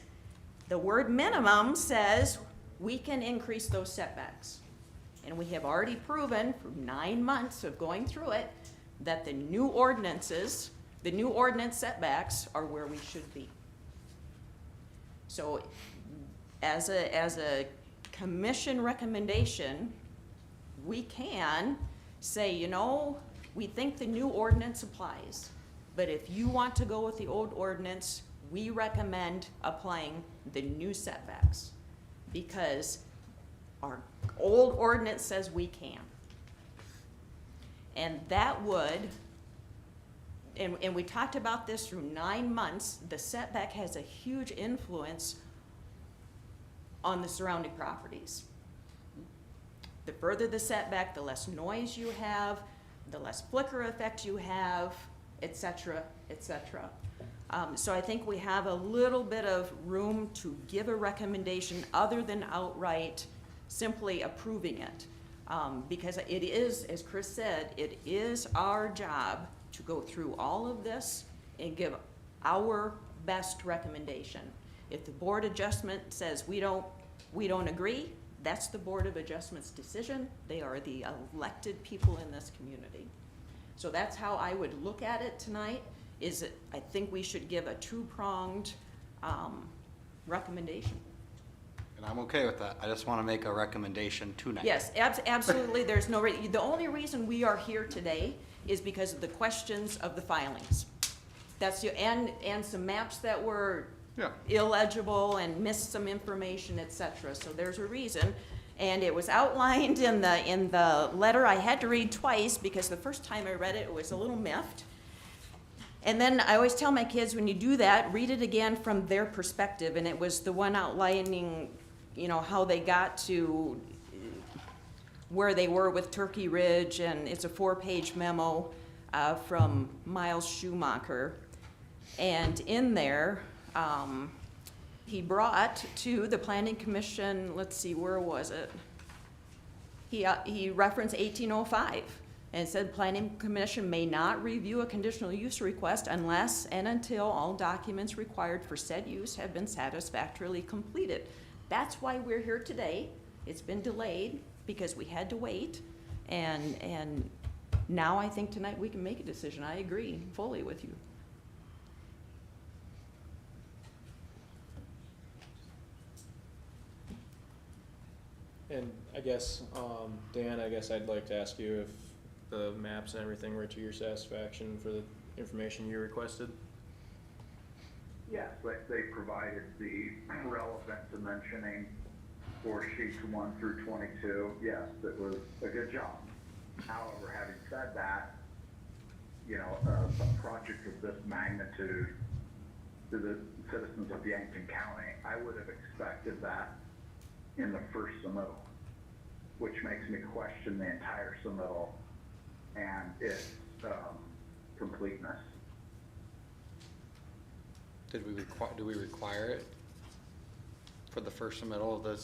Speaker 5: the word minimum says we can increase those setbacks. And we have already proven from 9 months of going through it that the new ordinances, the new ordinance setbacks are where we should be. So as a commission recommendation, we can say, you know, we think the new ordinance applies, but if you want to go with the old ordinance, we recommend applying the new setbacks, because our old ordinance says we can. And that would, and we talked about this through 9 months, the setback has a huge influence on the surrounding properties. The further the setback, the less noise you have, the less flicker effect you have, et cetera, et cetera. So I think we have a little bit of room to give a recommendation other than outright simply approving it. Because it is, as Chris said, it is our job to go through all of this and give our best recommendation. If the Board Adjustment says we don't agree, that's the Board of Adjustment's decision. They are the elected people in this community. So that's how I would look at it tonight, is that I think we should give a two-pronged recommendation.
Speaker 6: And I'm okay with that. I just want to make a recommendation tonight.
Speaker 5: Yes, absolutely, there's no, the only reason we are here today is because of the questions of the filings. That's, and some maps that were
Speaker 6: Yeah.
Speaker 5: illegible and missed some information, et cetera. So there's a reason. And it was outlined in the letter. I had to read twice because the first time I read it, it was a little miffed. And then I always tell my kids, when you do that, read it again from their perspective. And it was the one outlining, you know, how they got to where they were with Turkey Ridge, and it's a 4-page memo from Miles Schumacher. And in there, he brought to the Planning Commission, let's see, where was it? He referenced 1805 and said Planning Commission may not review a conditional use request unless and until all documents required for said use have been satisfactorily completed. That's why we're here today. It's been delayed because we had to wait, and now I think tonight we can make a decision. I agree fully with you.
Speaker 2: And I guess, Dan, I guess I'd like to ask you if the maps and everything were to your satisfaction for the information you requested?
Speaker 13: Yes, they provided the relevant dimensioning for sheets 1 through 22. Yes, it was a good job. However, having said that, you know, a project of this magnitude to the citizens of Yankton County, I would have expected that in the first submittal, which makes me question the entire submittal and its completeness.
Speaker 6: Do we require it for the first submittal of the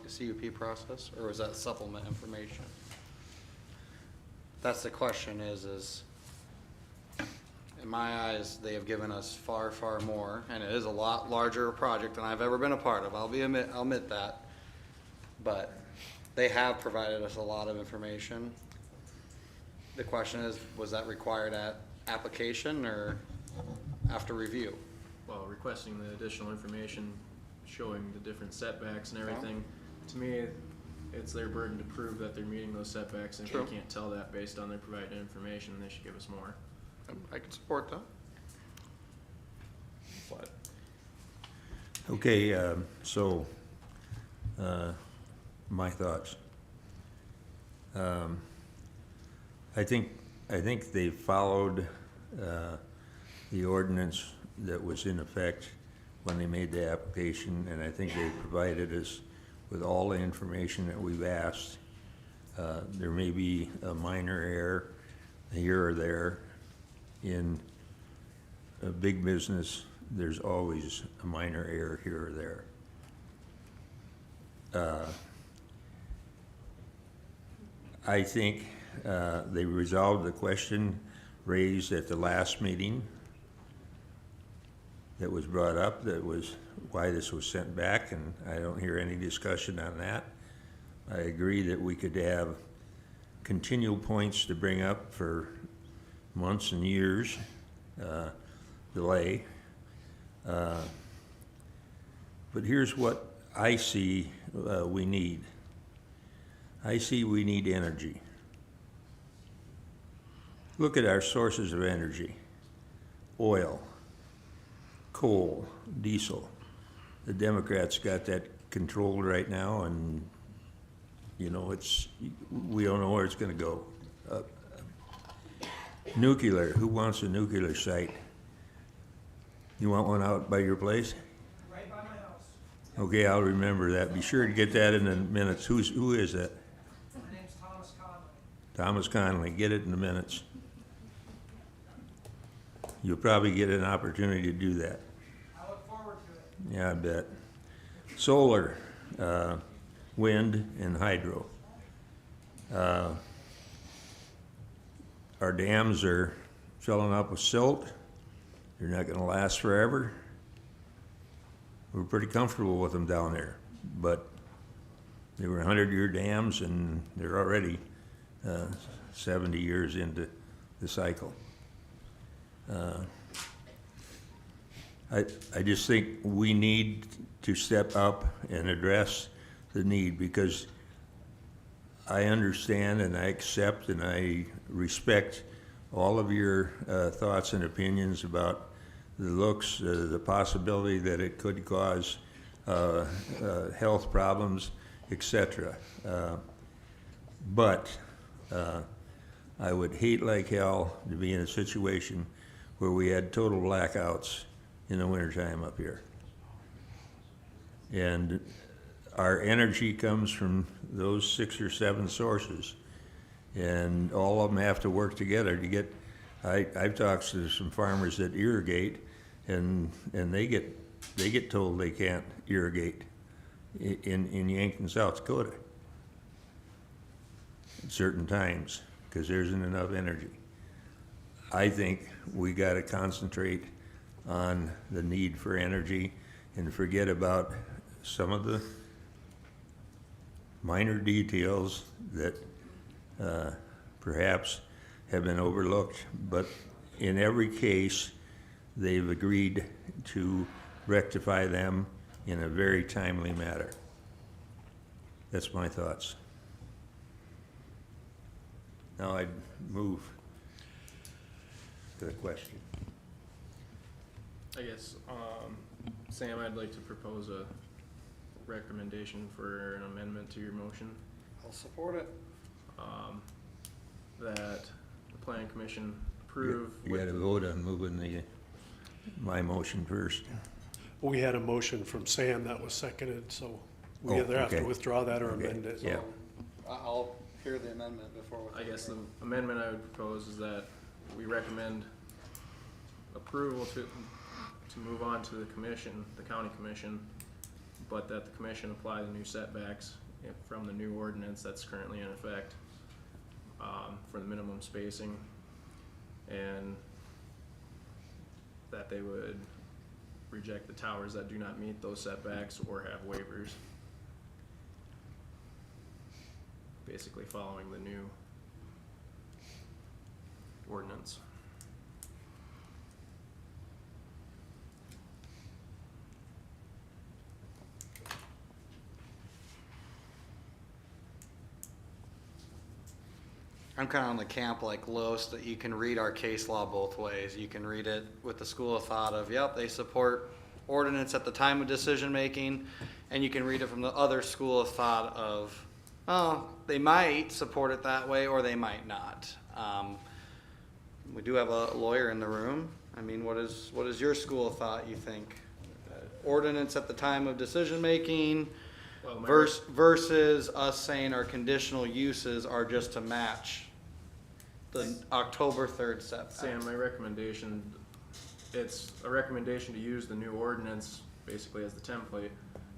Speaker 6: CUP process, or was that supplement information? That's the question is in my eyes, they have given us far, far more, and it is a lot larger project than I've ever been a part of. I'll admit that. But they have provided us a lot of information. The question is, was that required at application or after review?
Speaker 2: Well, requesting the additional information showing the different setbacks and everything, to me, it's their burden to prove that they're meeting those setbacks, and if
Speaker 6: True.
Speaker 2: they can't tell that based on their provided information, they should give us more.
Speaker 6: I can support that.
Speaker 2: But
Speaker 4: Okay, my thoughts. I think they followed the ordinance that was in effect when they made the application, and I think they provided us with all the information that we've asked. There may be a minor error here or there. In a big business, there's always a minor error here or there. I think they resolved the question raised at the last meeting that was brought up, that was why this was sent back, and I don't hear any discussion on that. I agree that we could have continual points to bring up for months and years delay. But here's what I see we need. I see we need energy. Look at our sources of energy. Oil, coal, diesel. The Democrats got that controlled right now, and, you know, we don't know where it's gonna go. Nuclear, who wants a nuclear site? You want one out by your place?
Speaker 11: Right by my house.
Speaker 4: Okay, I'll remember that. Be sure to get that in the minutes. Who is that?
Speaker 11: My name's Thomas Conley.
Speaker 4: Thomas Conley. Get it in the minutes. You'll probably get an opportunity to do that.
Speaker 11: I look forward to it.
Speaker 4: Yeah, I bet. Solar, wind, and hydro. Our dams are filling up with silt. They're not gonna last forever. We're pretty comfortable with them down there, but they were 100-year dams, and they're already 70 years into the cycle. I just think we need to step up and address the need, because I understand and I accept and I respect all of your thoughts and opinions about the looks, the possibility that it could cause health problems, etc. But I would hate like hell to be in a situation where we had total blackouts in the wintertime up here. And our energy comes from those 6 or 7 sources, and all of them have to work together to get. I've talked to some farmers that irrigate, and they get told they can't irrigate in Yankton, South Dakota at certain times because there isn't enough energy. I think we got to concentrate on the need for energy and forget about some of the minor details that perhaps have been overlooked, but in every case, they've agreed to rectify them in a very timely manner. That's my thoughts. Now I'd move to the question.
Speaker 2: I guess, Sam, I'd like to propose a recommendation for an amendment to your motion,
Speaker 6: I'll support it.
Speaker 2: that the planning commission approve.
Speaker 4: You gotta vote on moving my motion first.
Speaker 1: We had a motion from Sam that was seconded, so we
Speaker 4: Oh,
Speaker 1: either have to
Speaker 4: okay.
Speaker 1: withdraw that or
Speaker 4: Okay,
Speaker 1: amend it.
Speaker 4: yeah.
Speaker 6: I'll hear the amendment before.
Speaker 2: I guess the amendment I would propose is that we recommend approval to move on to the commission, the county commission, but that the commission apply the new setbacks from the new ordinance that's currently in effect, for the minimum spacing, and that they would reject the towers that do not meet those setbacks or have waivers. Basically following the new ordinance.
Speaker 6: I'm kind of on the camp like Los, that you can read our case law both ways. You can read it with the school of thought of, yep, they support ordinance at the time of decision making, and you can read it from the other school of thought of, oh, they might support it that way or they might not. We do have a lawyer in the room. I mean, what is your school of thought, you think? Ordinance at the time of decision making
Speaker 2: Well, my
Speaker 6: versus us saying our conditional uses are just to match the October 3rd setback.
Speaker 2: Sam, my recommendation, it's a recommendation to use the new ordinance basically as the template.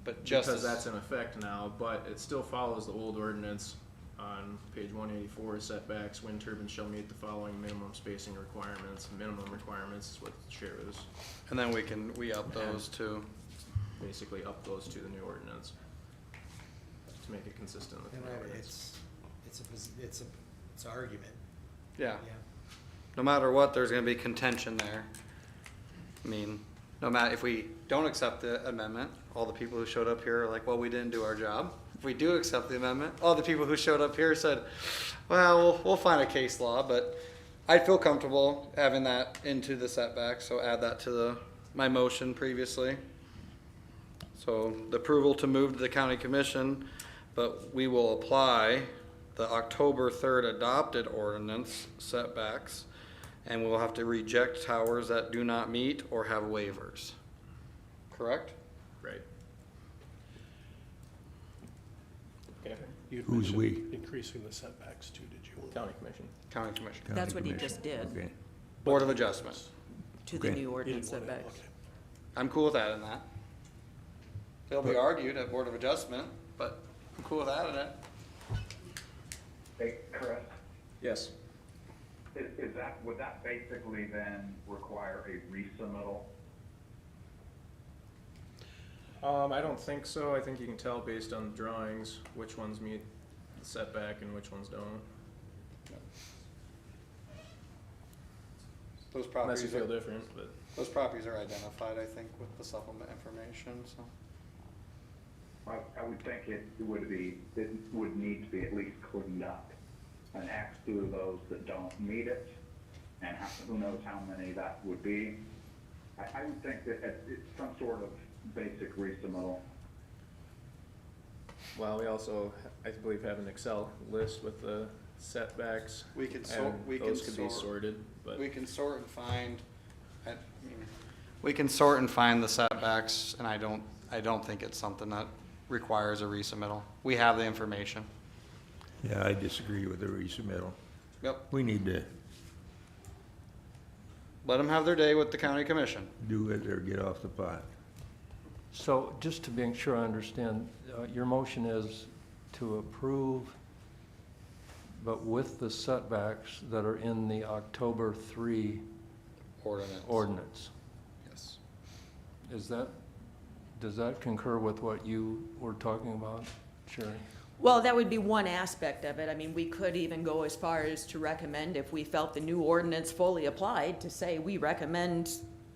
Speaker 6: But just
Speaker 2: Because
Speaker 6: as-
Speaker 2: that's in effect now, but it still follows the old ordinance on page 184, setbacks, wind turbines shall meet the following minimum spacing requirements. Minimum requirements is what the chair is,
Speaker 6: And then we up those too.
Speaker 2: basically up those to the new ordinance to make it consistent with the
Speaker 11: And
Speaker 2: new ordinance.
Speaker 11: it's an argument,
Speaker 6: Yeah.
Speaker 11: yeah.
Speaker 6: No matter what, there's gonna be contention there. I mean, no matter, if we don't accept the amendment, all the people who showed up here are like, well, we didn't do our job. If we do accept the amendment, all the people who showed up here said, well, we'll find a case law, but I'd feel comfortable having that into the setback, so add that to my motion previously. So the approval to move to the county commission, but we will apply the October 3rd adopted ordinance setbacks, and we'll have to reject towers that do not meet or have waivers. Correct?
Speaker 2: Right. Okay,
Speaker 1: You'd
Speaker 4: Who's
Speaker 1: mentioned
Speaker 4: we?
Speaker 1: increasing the setbacks too, did you?
Speaker 2: county commission.
Speaker 6: County commission.
Speaker 5: That's
Speaker 4: County
Speaker 5: what he
Speaker 4: commission.
Speaker 5: just did.
Speaker 4: Okay.
Speaker 6: Board of Adjustment.
Speaker 5: To the
Speaker 4: Okay.
Speaker 5: new ordinance
Speaker 1: You didn't want it,
Speaker 5: setbacks.
Speaker 1: okay.
Speaker 6: I'm cool with adding that. It'll be argued at Board of Adjustment, but I'm cool with adding it.
Speaker 13: Hey, Chris,
Speaker 2: Yes.
Speaker 13: is that, would that basically then require a resubmittal?
Speaker 2: I don't think so. I think you can tell based on the drawings which ones meet the setback and which ones don't.
Speaker 6: Those
Speaker 2: Unless you
Speaker 6: properties
Speaker 2: feel
Speaker 6: are,
Speaker 2: different, but.
Speaker 6: those properties are identified, I think, with the supplement information, so.
Speaker 13: I would think it would need to be at least cleaned up. An X through those that don't meet it, and who knows how many that would be. I would think that it's some sort of basic resubmittal.
Speaker 2: Well, we also, I believe, have an Excel list with the setbacks.
Speaker 6: We can sort,
Speaker 2: and
Speaker 6: we can
Speaker 2: those could be
Speaker 6: sort,
Speaker 2: sorted, but
Speaker 6: we can sort and find, I mean, we can sort and find the setbacks, and I don't think it's something that requires a resubmittal. We have the information.
Speaker 4: Yeah, I disagree with the resubmittal.
Speaker 6: Yep.
Speaker 4: We need to
Speaker 6: Let them have their day with the county commission.
Speaker 4: do it or get off the pot.
Speaker 8: So just to make sure I understand, your motion is to approve, but with the setbacks that are in the October 3
Speaker 6: Ordinance.
Speaker 8: ordinance.
Speaker 6: Yes.
Speaker 8: Does that concur with what you were talking about, Sherry?
Speaker 5: Well, that would be one aspect of it. I mean, we could even go as far as to recommend, if we felt the new ordinance fully applied, to say we recommend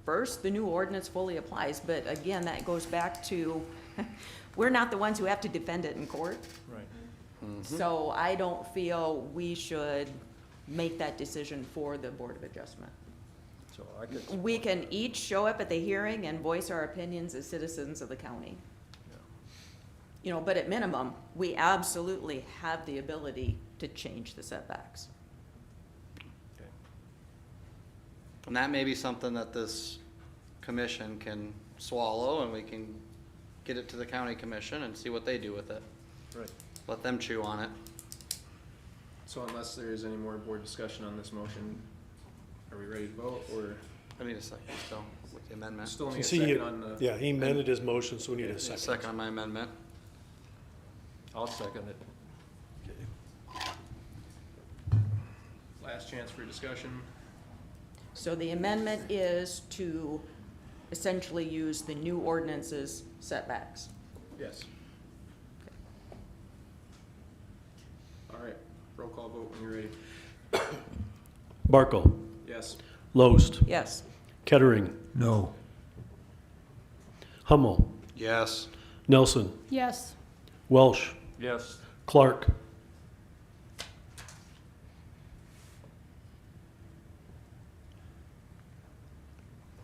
Speaker 5: first the new ordinance fully applies. But again, that goes back to, we're not the ones who have to defend it in court.
Speaker 8: Right.
Speaker 5: So I don't feel we should make that decision for the Board of Adjustment.
Speaker 8: So I could.
Speaker 5: We can each show up at the hearing and voice our opinions as citizens of the county. You know, but at minimum, we absolutely have the ability to change the setbacks.
Speaker 8: Okay.
Speaker 6: And that may be something that this commission can swallow, and we can get it to the county commission and see what they do with it.
Speaker 8: Right.
Speaker 6: Let them chew on it.
Speaker 2: so unless there is any more board discussion on this motion, are we ready to vote, or
Speaker 6: I need a second still with the amendment.
Speaker 2: still need a
Speaker 1: See,
Speaker 2: second on the?
Speaker 1: yeah, he amended his motion, so we need a second.
Speaker 6: Second on my amendment.
Speaker 8: I'll second it.
Speaker 2: Last chance for discussion.
Speaker 5: So the amendment is to essentially use the new ordinance's setbacks.
Speaker 2: Yes. All right, roll call vote when you're ready.
Speaker 1: Barkle,
Speaker 2: Yes.
Speaker 1: Loest,
Speaker 5: Yes.
Speaker 1: Kettering,
Speaker 4: No.
Speaker 1: Hummel,
Speaker 6: Yes.
Speaker 1: Nelson,
Speaker 3: Yes.
Speaker 1: Welsh,
Speaker 8: Yes.
Speaker 1: Clark,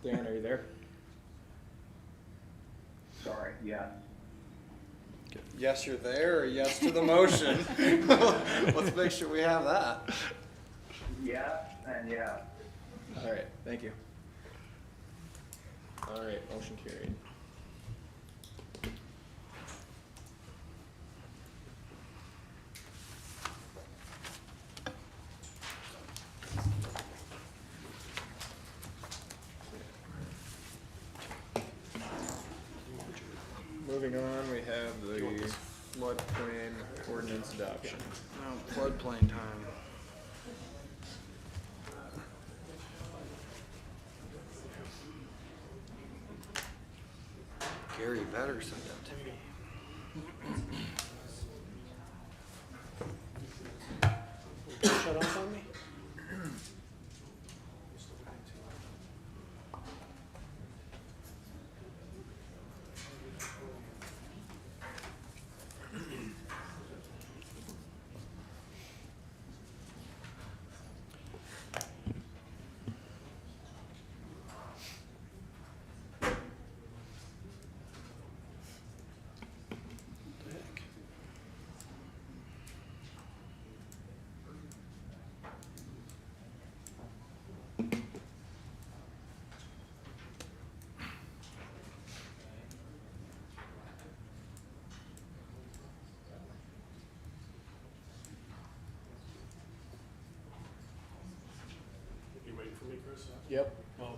Speaker 2: Dan, are you there?
Speaker 13: Sorry, yes.
Speaker 6: Yes, you're there, or yes to the motion? Let's make sure we have that.
Speaker 13: Yes and yes.
Speaker 2: All right, thank you. All right, motion carried. Moving on, we have the floodplain ordinance adoption.
Speaker 6: Floodplain time. Gary better send that to me.
Speaker 1: shut off on me?
Speaker 8: Yep.
Speaker 1: All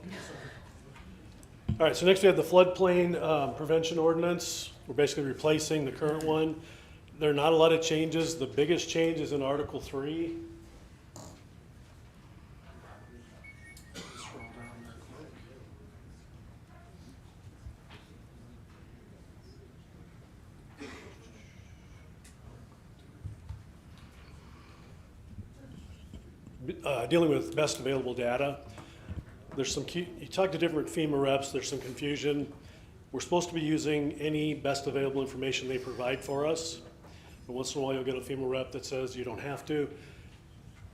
Speaker 1: right, so next we have the floodplain prevention ordinance. We're basically replacing the current one. There are not a lot of changes. The biggest change is in Article 3. Scroll down there quick. Dealing with best available data. There's some key, you talk to different FEMA reps, there's some confusion. We're supposed to be using any best available information they provide for us. But once in a while you'll get a FEMA rep that says you don't have to.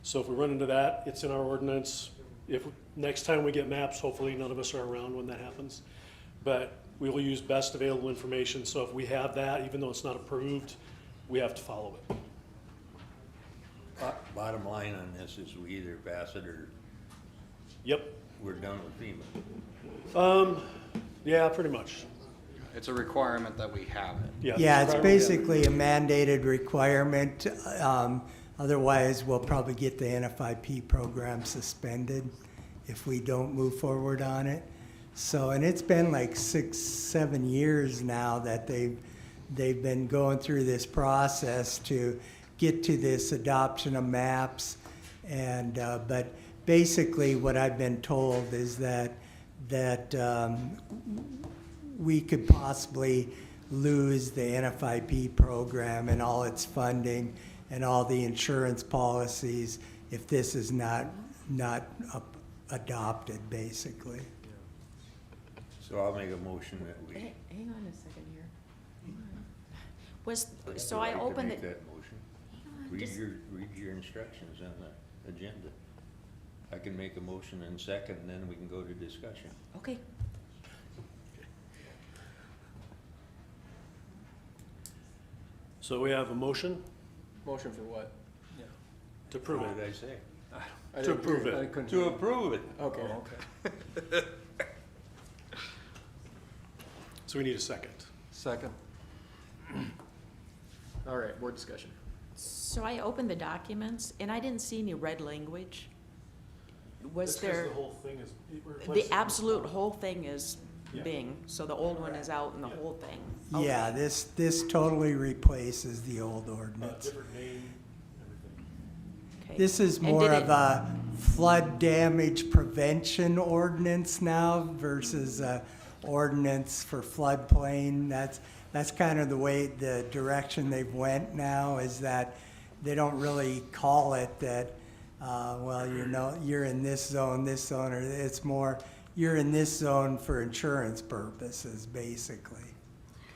Speaker 1: So if we run into that, it's in our ordinance. If next time we get maps, hopefully none of us are around when that happens. But we will use best available information. So if we have that, even though it's not approved, we have to follow it.
Speaker 4: Bottom line on this is we either pass it or
Speaker 1: Yep.
Speaker 4: we're done with FEMA.
Speaker 1: Yeah, pretty much.
Speaker 6: It's a requirement that we have it.
Speaker 12: Yeah, it's
Speaker 1: primarily-
Speaker 12: basically a mandated requirement. Otherwise, we'll probably get the NFIP program suspended if we don't move forward on it. So, and it's been like 6, 7 years now that they've been going through this process to get to this adoption of maps. And, but basically what I've been told is that we could possibly lose the NFIP program and all its funding and all the insurance policies if this is not adopted, basically.
Speaker 4: So I'll make a motion that we.
Speaker 5: Hang on a second here. Was,
Speaker 4: have
Speaker 5: so
Speaker 4: the
Speaker 5: I
Speaker 4: right to
Speaker 5: opened
Speaker 4: make
Speaker 5: it.
Speaker 4: that motion. Read your instructions on the agenda. I can make a motion in second, and then we can go to discussion.
Speaker 5: Okay.
Speaker 1: So we have a motion
Speaker 8: Motion for what? Yeah.
Speaker 1: to approve
Speaker 4: What
Speaker 1: it.
Speaker 4: did I say?
Speaker 8: I
Speaker 1: To
Speaker 8: didn't
Speaker 1: approve
Speaker 8: hear-
Speaker 1: it.
Speaker 8: I couldn't
Speaker 4: To
Speaker 8: hear.
Speaker 4: approve it.
Speaker 8: Okay.
Speaker 5: Oh,
Speaker 8: Okay.
Speaker 1: So we need a second.
Speaker 8: Second.
Speaker 2: All right, board discussion.
Speaker 5: So I opened the documents and I didn't see any red language. Was there,
Speaker 1: whole thing is.
Speaker 5: the absolute whole thing is
Speaker 1: Yeah.
Speaker 5: Bing, so the old one is out and the whole thing?
Speaker 12: Yeah,
Speaker 5: Okay.
Speaker 12: this totally replaces the old ordinance.
Speaker 1: Different name, everything.
Speaker 5: Okay.
Speaker 12: This is
Speaker 5: And
Speaker 12: more
Speaker 5: did
Speaker 12: of
Speaker 5: it-
Speaker 12: a flood damage prevention ordinance now versus a ordinance for floodplain. That's kind of the way, the direction they've went now, is that they don't really call it that, well, you're in this zone, or it's more, you're in this zone for insurance purposes, basically.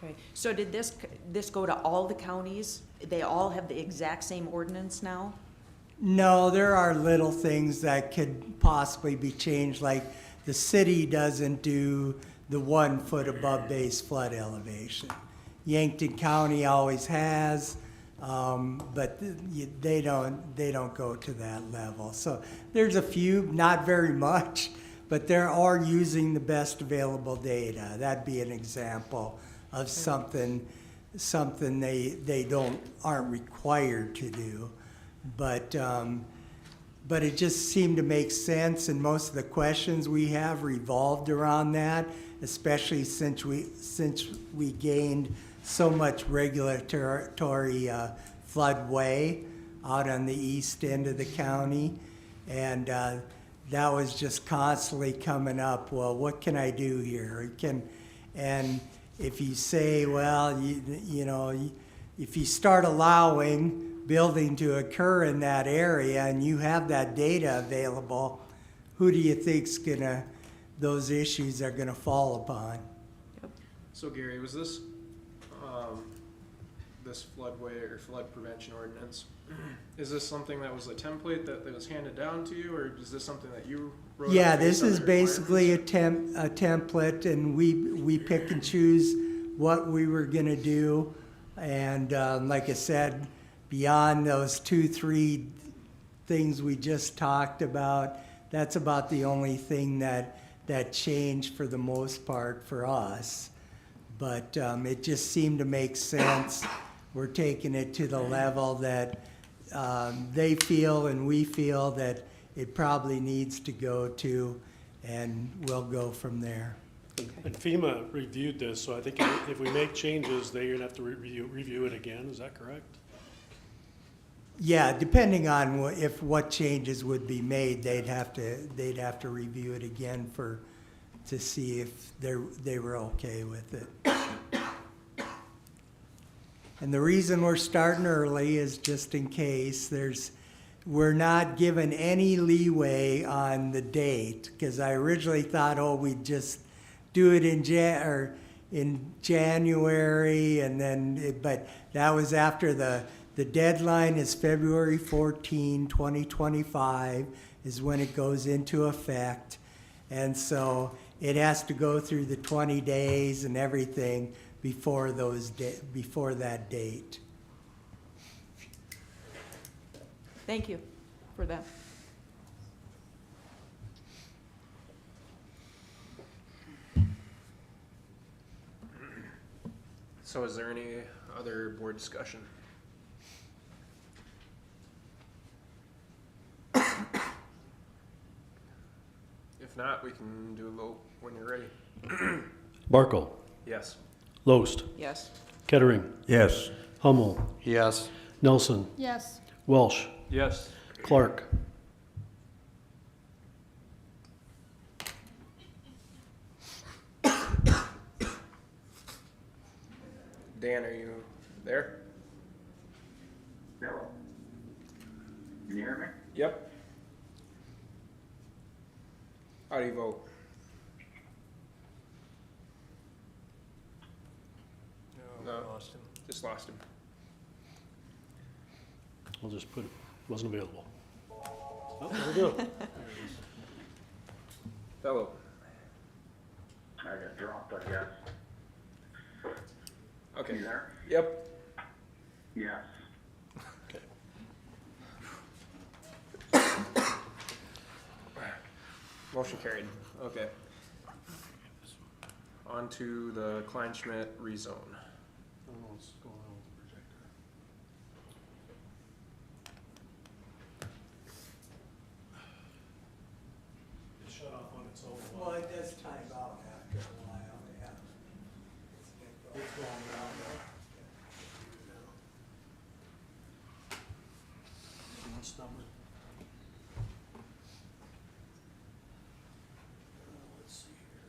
Speaker 5: Okay, so did this go to all the counties? They all have the exact same ordinance now?
Speaker 12: No, there are little things that could possibly be changed, like the city doesn't do the 1 foot above base flood elevation. Yankton County always has, but they don't go to that level. So there's a few, not very much, but they are using the best available data. That'd be an example of something they aren't required to do. But it just seemed to make sense, and most of the questions we have revolved around that, especially since we gained so much regulatory floodway out on the east end of the county, and that was just constantly coming up. Well, what can I do here? And if you say, well, if you start allowing building to occur in that area and you have that data available, who do you think's those issues are gonna fall upon?
Speaker 2: So Gary, was this, this floodway or flood prevention ordinance, is this something that was a template that was handed down to you, or is this something that you wrote?
Speaker 12: Yeah,
Speaker 2: up
Speaker 12: this
Speaker 2: based on
Speaker 12: is
Speaker 2: the
Speaker 12: basically a
Speaker 2: requirements?
Speaker 12: template, and we pick and choose what we were gonna do. And like I said, beyond those 2-3 things we just talked about, that's about the only thing that changed for the most part for us. But it just seemed to make sense. We're taking it to the level that they feel and we feel that it probably needs to go to. and we'll go from there.
Speaker 1: And FEMA reviewed this, so I think if we make changes, they're gonna have to review it again, is that correct?
Speaker 12: Yeah, depending on what changes would be made, they'd have to review it again to see if they were okay with it. And the reason we're starting early is just in case we're not given any leeway on the date, because I originally thought, we'd just do it in January, and then, but that was after the deadline is February 14, 2025 is when it goes into effect. And so it has to go through the 20 days and everything before that date.
Speaker 5: Thank you for that.
Speaker 2: So is there any other board discussion? If not, we can do a vote when you're ready.
Speaker 1: Barkle,
Speaker 2: Yes.
Speaker 1: Loest,
Speaker 5: Yes.
Speaker 1: Kettering,
Speaker 4: Yes.
Speaker 1: Hummel,
Speaker 6: Yes.
Speaker 1: Nelson,
Speaker 3: Yes.
Speaker 1: Welsh,
Speaker 8: Yes.
Speaker 1: Clark.
Speaker 2: Dan, are you there?
Speaker 13: Hello. Can you hear me?
Speaker 2: Yep. How do you vote? No.
Speaker 8: Lost him.
Speaker 2: Just lost him.
Speaker 1: I'll just put, wasn't available. Oh, there we go.
Speaker 2: Fellow.
Speaker 13: I got dropped, I guess.
Speaker 2: Okay.
Speaker 13: You there?
Speaker 2: Yep.
Speaker 13: Yes.
Speaker 1: Okay.
Speaker 2: Motion carried. Okay. On to the Kleinschmidt rezone.
Speaker 1: I don't know what's going on with the projector. It shut off on its own.
Speaker 12: Well, it does time out after a while, yeah. It's going around.
Speaker 1: What's the number? Let's see here.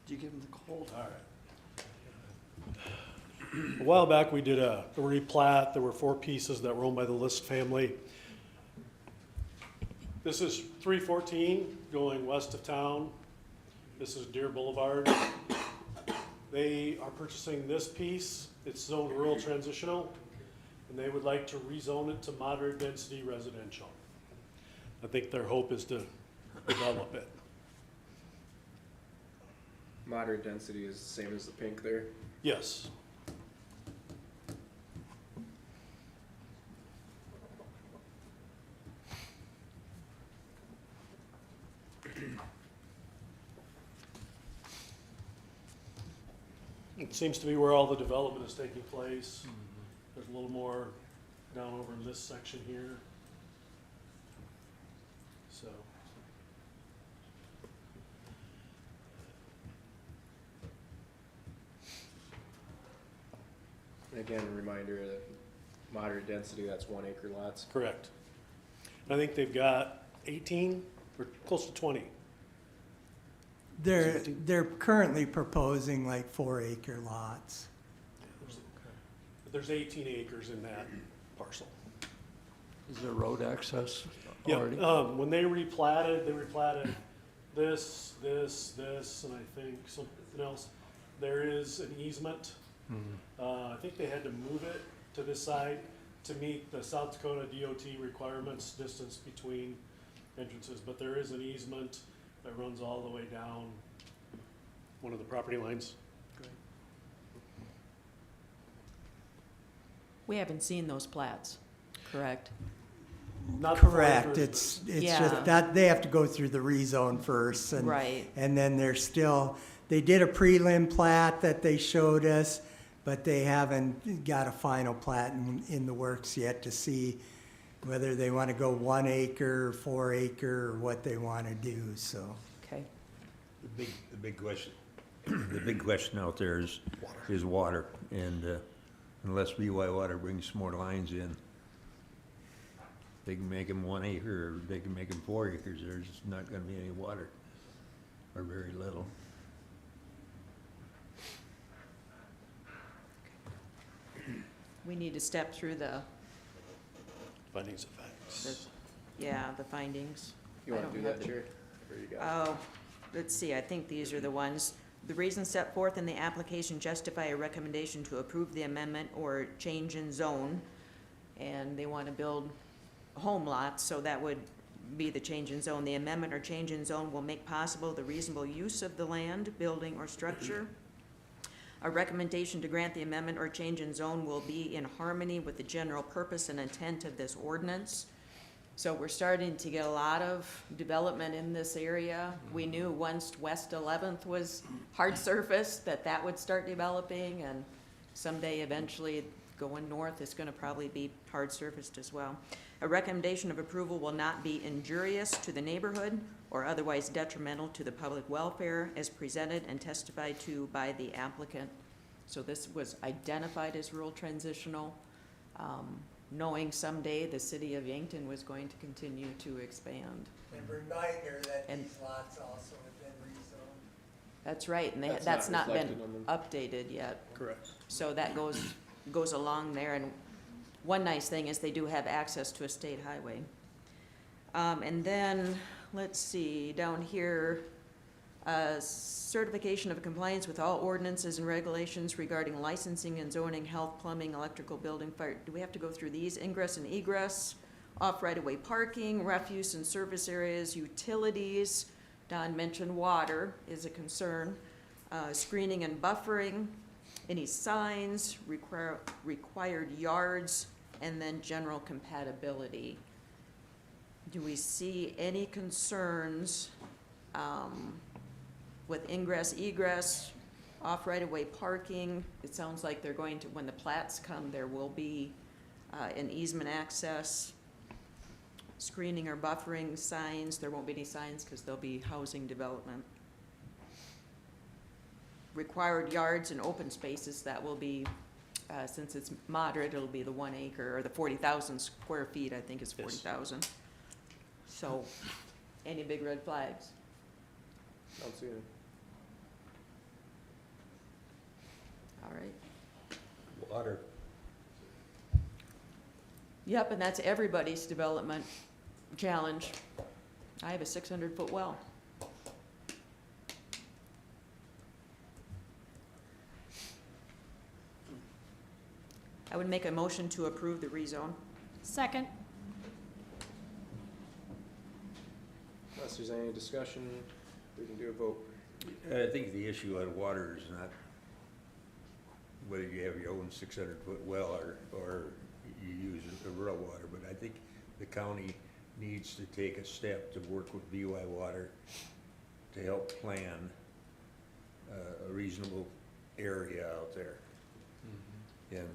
Speaker 6: Did you give him the cold?
Speaker 1: All right. A while back, we did a replat. There were 4 pieces that were owned by the List family. This is 314 going west of town. This is Deer Boulevard. They are purchasing this piece. It's zoned rural transitional, and they would like to rezone it to moderate density residential. I think their hope is to develop it.
Speaker 2: Moderate density is the same as the pink there.
Speaker 1: Yes. It seems to be where all the development is taking place. There's a little more down over in this section here. So.
Speaker 2: And again, a reminder that moderate density, that's 1 acre lots.
Speaker 1: Correct. I think they've got 18 or close to 20.
Speaker 12: They're currently proposing like 4-acre lots.
Speaker 1: There's 18 acres in that parcel.
Speaker 8: Is there road access
Speaker 1: Yeah,
Speaker 8: already?
Speaker 1: when they replatted this, and I think something else. There is an easement. I think they had to move it to this side to meet the South Dakota DOT requirements, distance between entrances, but there is an easement that runs all the way down one of the property lines.
Speaker 5: We haven't seen those plats, correct?
Speaker 1: Not the
Speaker 12: Correct,
Speaker 1: four
Speaker 12: it's
Speaker 5: Yeah.
Speaker 12: just that they have to go through the rezone first, and
Speaker 5: Right.
Speaker 12: and then they did a prelim plat that they showed us, but they haven't got a final plat in the works yet to see whether they want to go 1 acre, 4 acre, or what they want to do, so.
Speaker 5: Okay.
Speaker 4: The big question, the big question out there is water. And unless BY Water brings some more lines in, they can make them 1 acre, or they can make them 4 acres, there's not gonna be any water, or very little.
Speaker 5: We need to step through the,
Speaker 1: Findings of facts.
Speaker 5: the findings.
Speaker 2: You
Speaker 5: I
Speaker 2: wanna
Speaker 5: don't
Speaker 2: do
Speaker 5: have
Speaker 2: that,
Speaker 5: the-
Speaker 2: Chair? Or you got it?
Speaker 5: Oh, let's see, I think these are the ones. The reasons set forth in the application justify a recommendation to approve the amendment or change in zone. And they want to build home lots, so that would be the change in zone. The amendment or change in zone will make possible the reasonable use of the land, building, or structure. A recommendation to grant the amendment or change in zone will be in harmony with the general purpose and intent of this ordinance. So we're starting to get a lot of development in this area. We knew once West 11th was hard surface, that would start developing, and someday eventually going north is gonna probably be hard surfaced as well. A recommendation of approval will not be injurious to the neighborhood or otherwise detrimental to the public welfare as presented and testified to by the applicant. So this was identified as rural transitional, knowing someday the city of Yankton was going to continue to expand.
Speaker 12: And reminder that
Speaker 5: And-
Speaker 12: these lots also have been rezoned.
Speaker 5: That's right, and
Speaker 2: That's
Speaker 5: that's
Speaker 2: not
Speaker 5: not been
Speaker 2: reflected on them.
Speaker 5: updated yet.
Speaker 1: Correct.
Speaker 5: So that goes along there, and one nice thing is they do have access to a state highway. And then, let's see, down here, certification of compliance with all ordinances and regulations regarding licensing and zoning, health, plumbing, electrical, building, fire. Do we have to go through these? Ingress and egress, off right-of-way parking, refuse and service areas, utilities. Don mentioned water is a concern. Screening and buffering, any signs, required yards, and then general compatibility. Do we see any concerns with ingress, egress, off right-of-way parking? It sounds like they're going to, when the plats come, there will be an easement access. Screening or buffering signs, there won't be any signs because there'll be housing development. Required yards and open spaces, that will be, since it's moderate, it'll be the 1 acre, or the 40,000 square feet, I think is
Speaker 1: Yes.
Speaker 5: 40,000. So, any big red flags?
Speaker 2: Don't see it.
Speaker 5: All right.
Speaker 4: Water.
Speaker 5: Yep, and that's everybody's development challenge. I have a 600-foot well. I would make a motion to approve the rezone.
Speaker 3: Second.
Speaker 2: Unless there's any discussion, we can do a vote.
Speaker 4: I think the issue on water is not whether you have your own 600-foot well or you use a rural water, but I think the county needs to take a step to work with BY Water to help plan a reasonable area out there. And,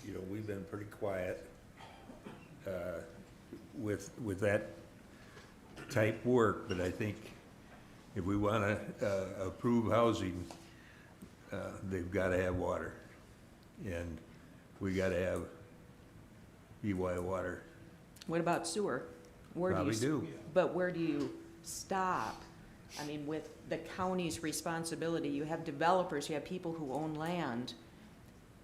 Speaker 4: you know, we've been pretty quiet with that type work, but I think if we wanna approve housing, they've gotta have water. And we gotta have BY Water.
Speaker 5: What about sewer? Where do you
Speaker 4: Probably
Speaker 5: s-
Speaker 4: do.
Speaker 5: But where do you stop? I mean, with the county's responsibility, you have developers, you have people who own land.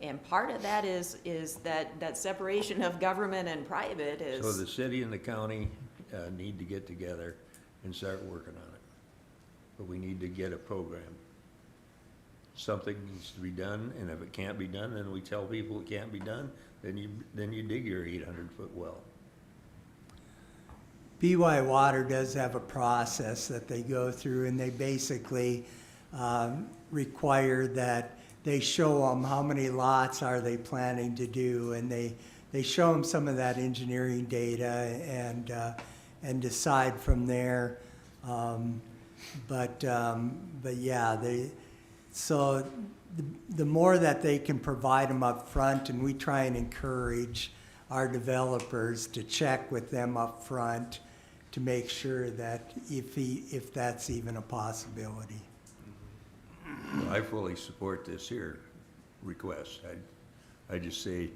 Speaker 5: And part of that is that separation of government and private is.
Speaker 4: So the city and the county need to get together and start working on it. But we need to get a program. Something needs to be done, and if it can't be done, then we tell people it can't be done, then you dig your 800-foot well.
Speaker 12: BY Water does have a process that they go through, and they basically require that they show them how many lots are they planning to do, and they show them some of that engineering data and decide from there. But yeah, so the more that they can provide them up front, and we try and encourage our developers to check with them up front to make sure that if that's even a possibility.
Speaker 4: Well, I fully support this here request. I just say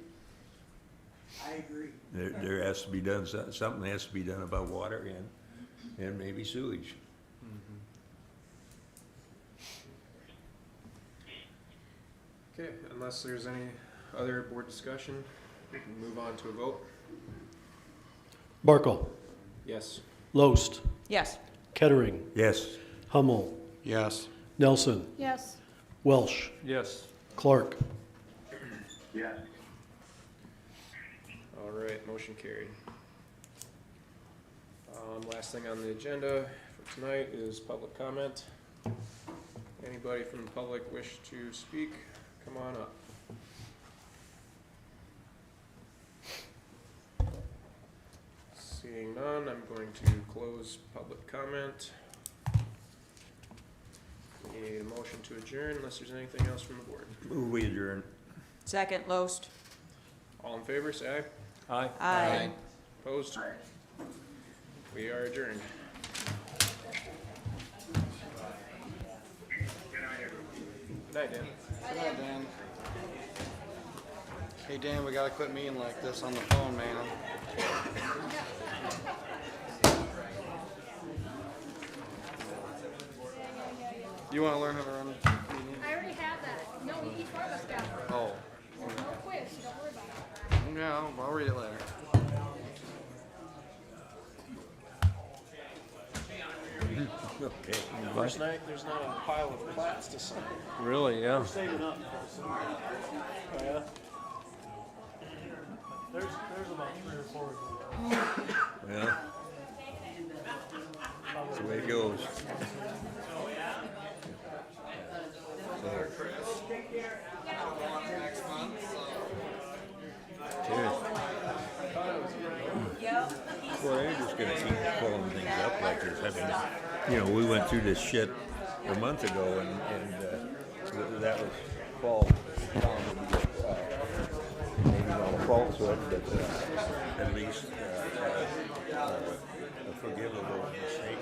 Speaker 12: I agree.
Speaker 4: there has to be done, something has to be done about water and maybe sewage.
Speaker 2: Okay, unless there's any other board discussion, we can move on to a vote.
Speaker 1: Barkle,
Speaker 2: Yes.
Speaker 1: Loest,
Speaker 5: Yes.
Speaker 1: Kettering,
Speaker 4: Yes,
Speaker 1: Hummel,
Speaker 6: Yes.
Speaker 1: Nelson,
Speaker 3: Yes.
Speaker 1: Welsh,
Speaker 8: Yes.
Speaker 1: Clark.
Speaker 13: Yes.
Speaker 2: All right, motion carried. Last thing on the agenda for tonight is public comment. Anybody from the public wish to speak, come on up. Seeing none, I'm going to close public comment. We need a motion to adjourn unless there's anything else from the board.
Speaker 4: move we adjourn.
Speaker 5: Second, Loest.
Speaker 2: All in favor, say aye.
Speaker 8: Aye.
Speaker 5: Aye.
Speaker 2: Opposed? We are adjourned. Good night, Dan.
Speaker 6: Good night, Dan. Hey, Dan, we gotta quit meeting like this on the phone, man. You wanna learn how to run a meeting?
Speaker 3: I already had that. No, each one of us got it.
Speaker 6: Oh,
Speaker 3: No quiz, don't worry about it.
Speaker 6: yeah, I'll read it later.
Speaker 4: Okay.
Speaker 2: First night, there's not a pile of plats to sign.
Speaker 8: Really, yeah.
Speaker 1: Saving up. Oh, yeah? There's about 3 or 4 of them.
Speaker 4: Well, that's the way it goes. Well, they're just gonna keep pulling things up like this. I mean, you know, we went through this shit a month ago and that was fall. Maybe not a falsehood, but at least a forgivable mistake.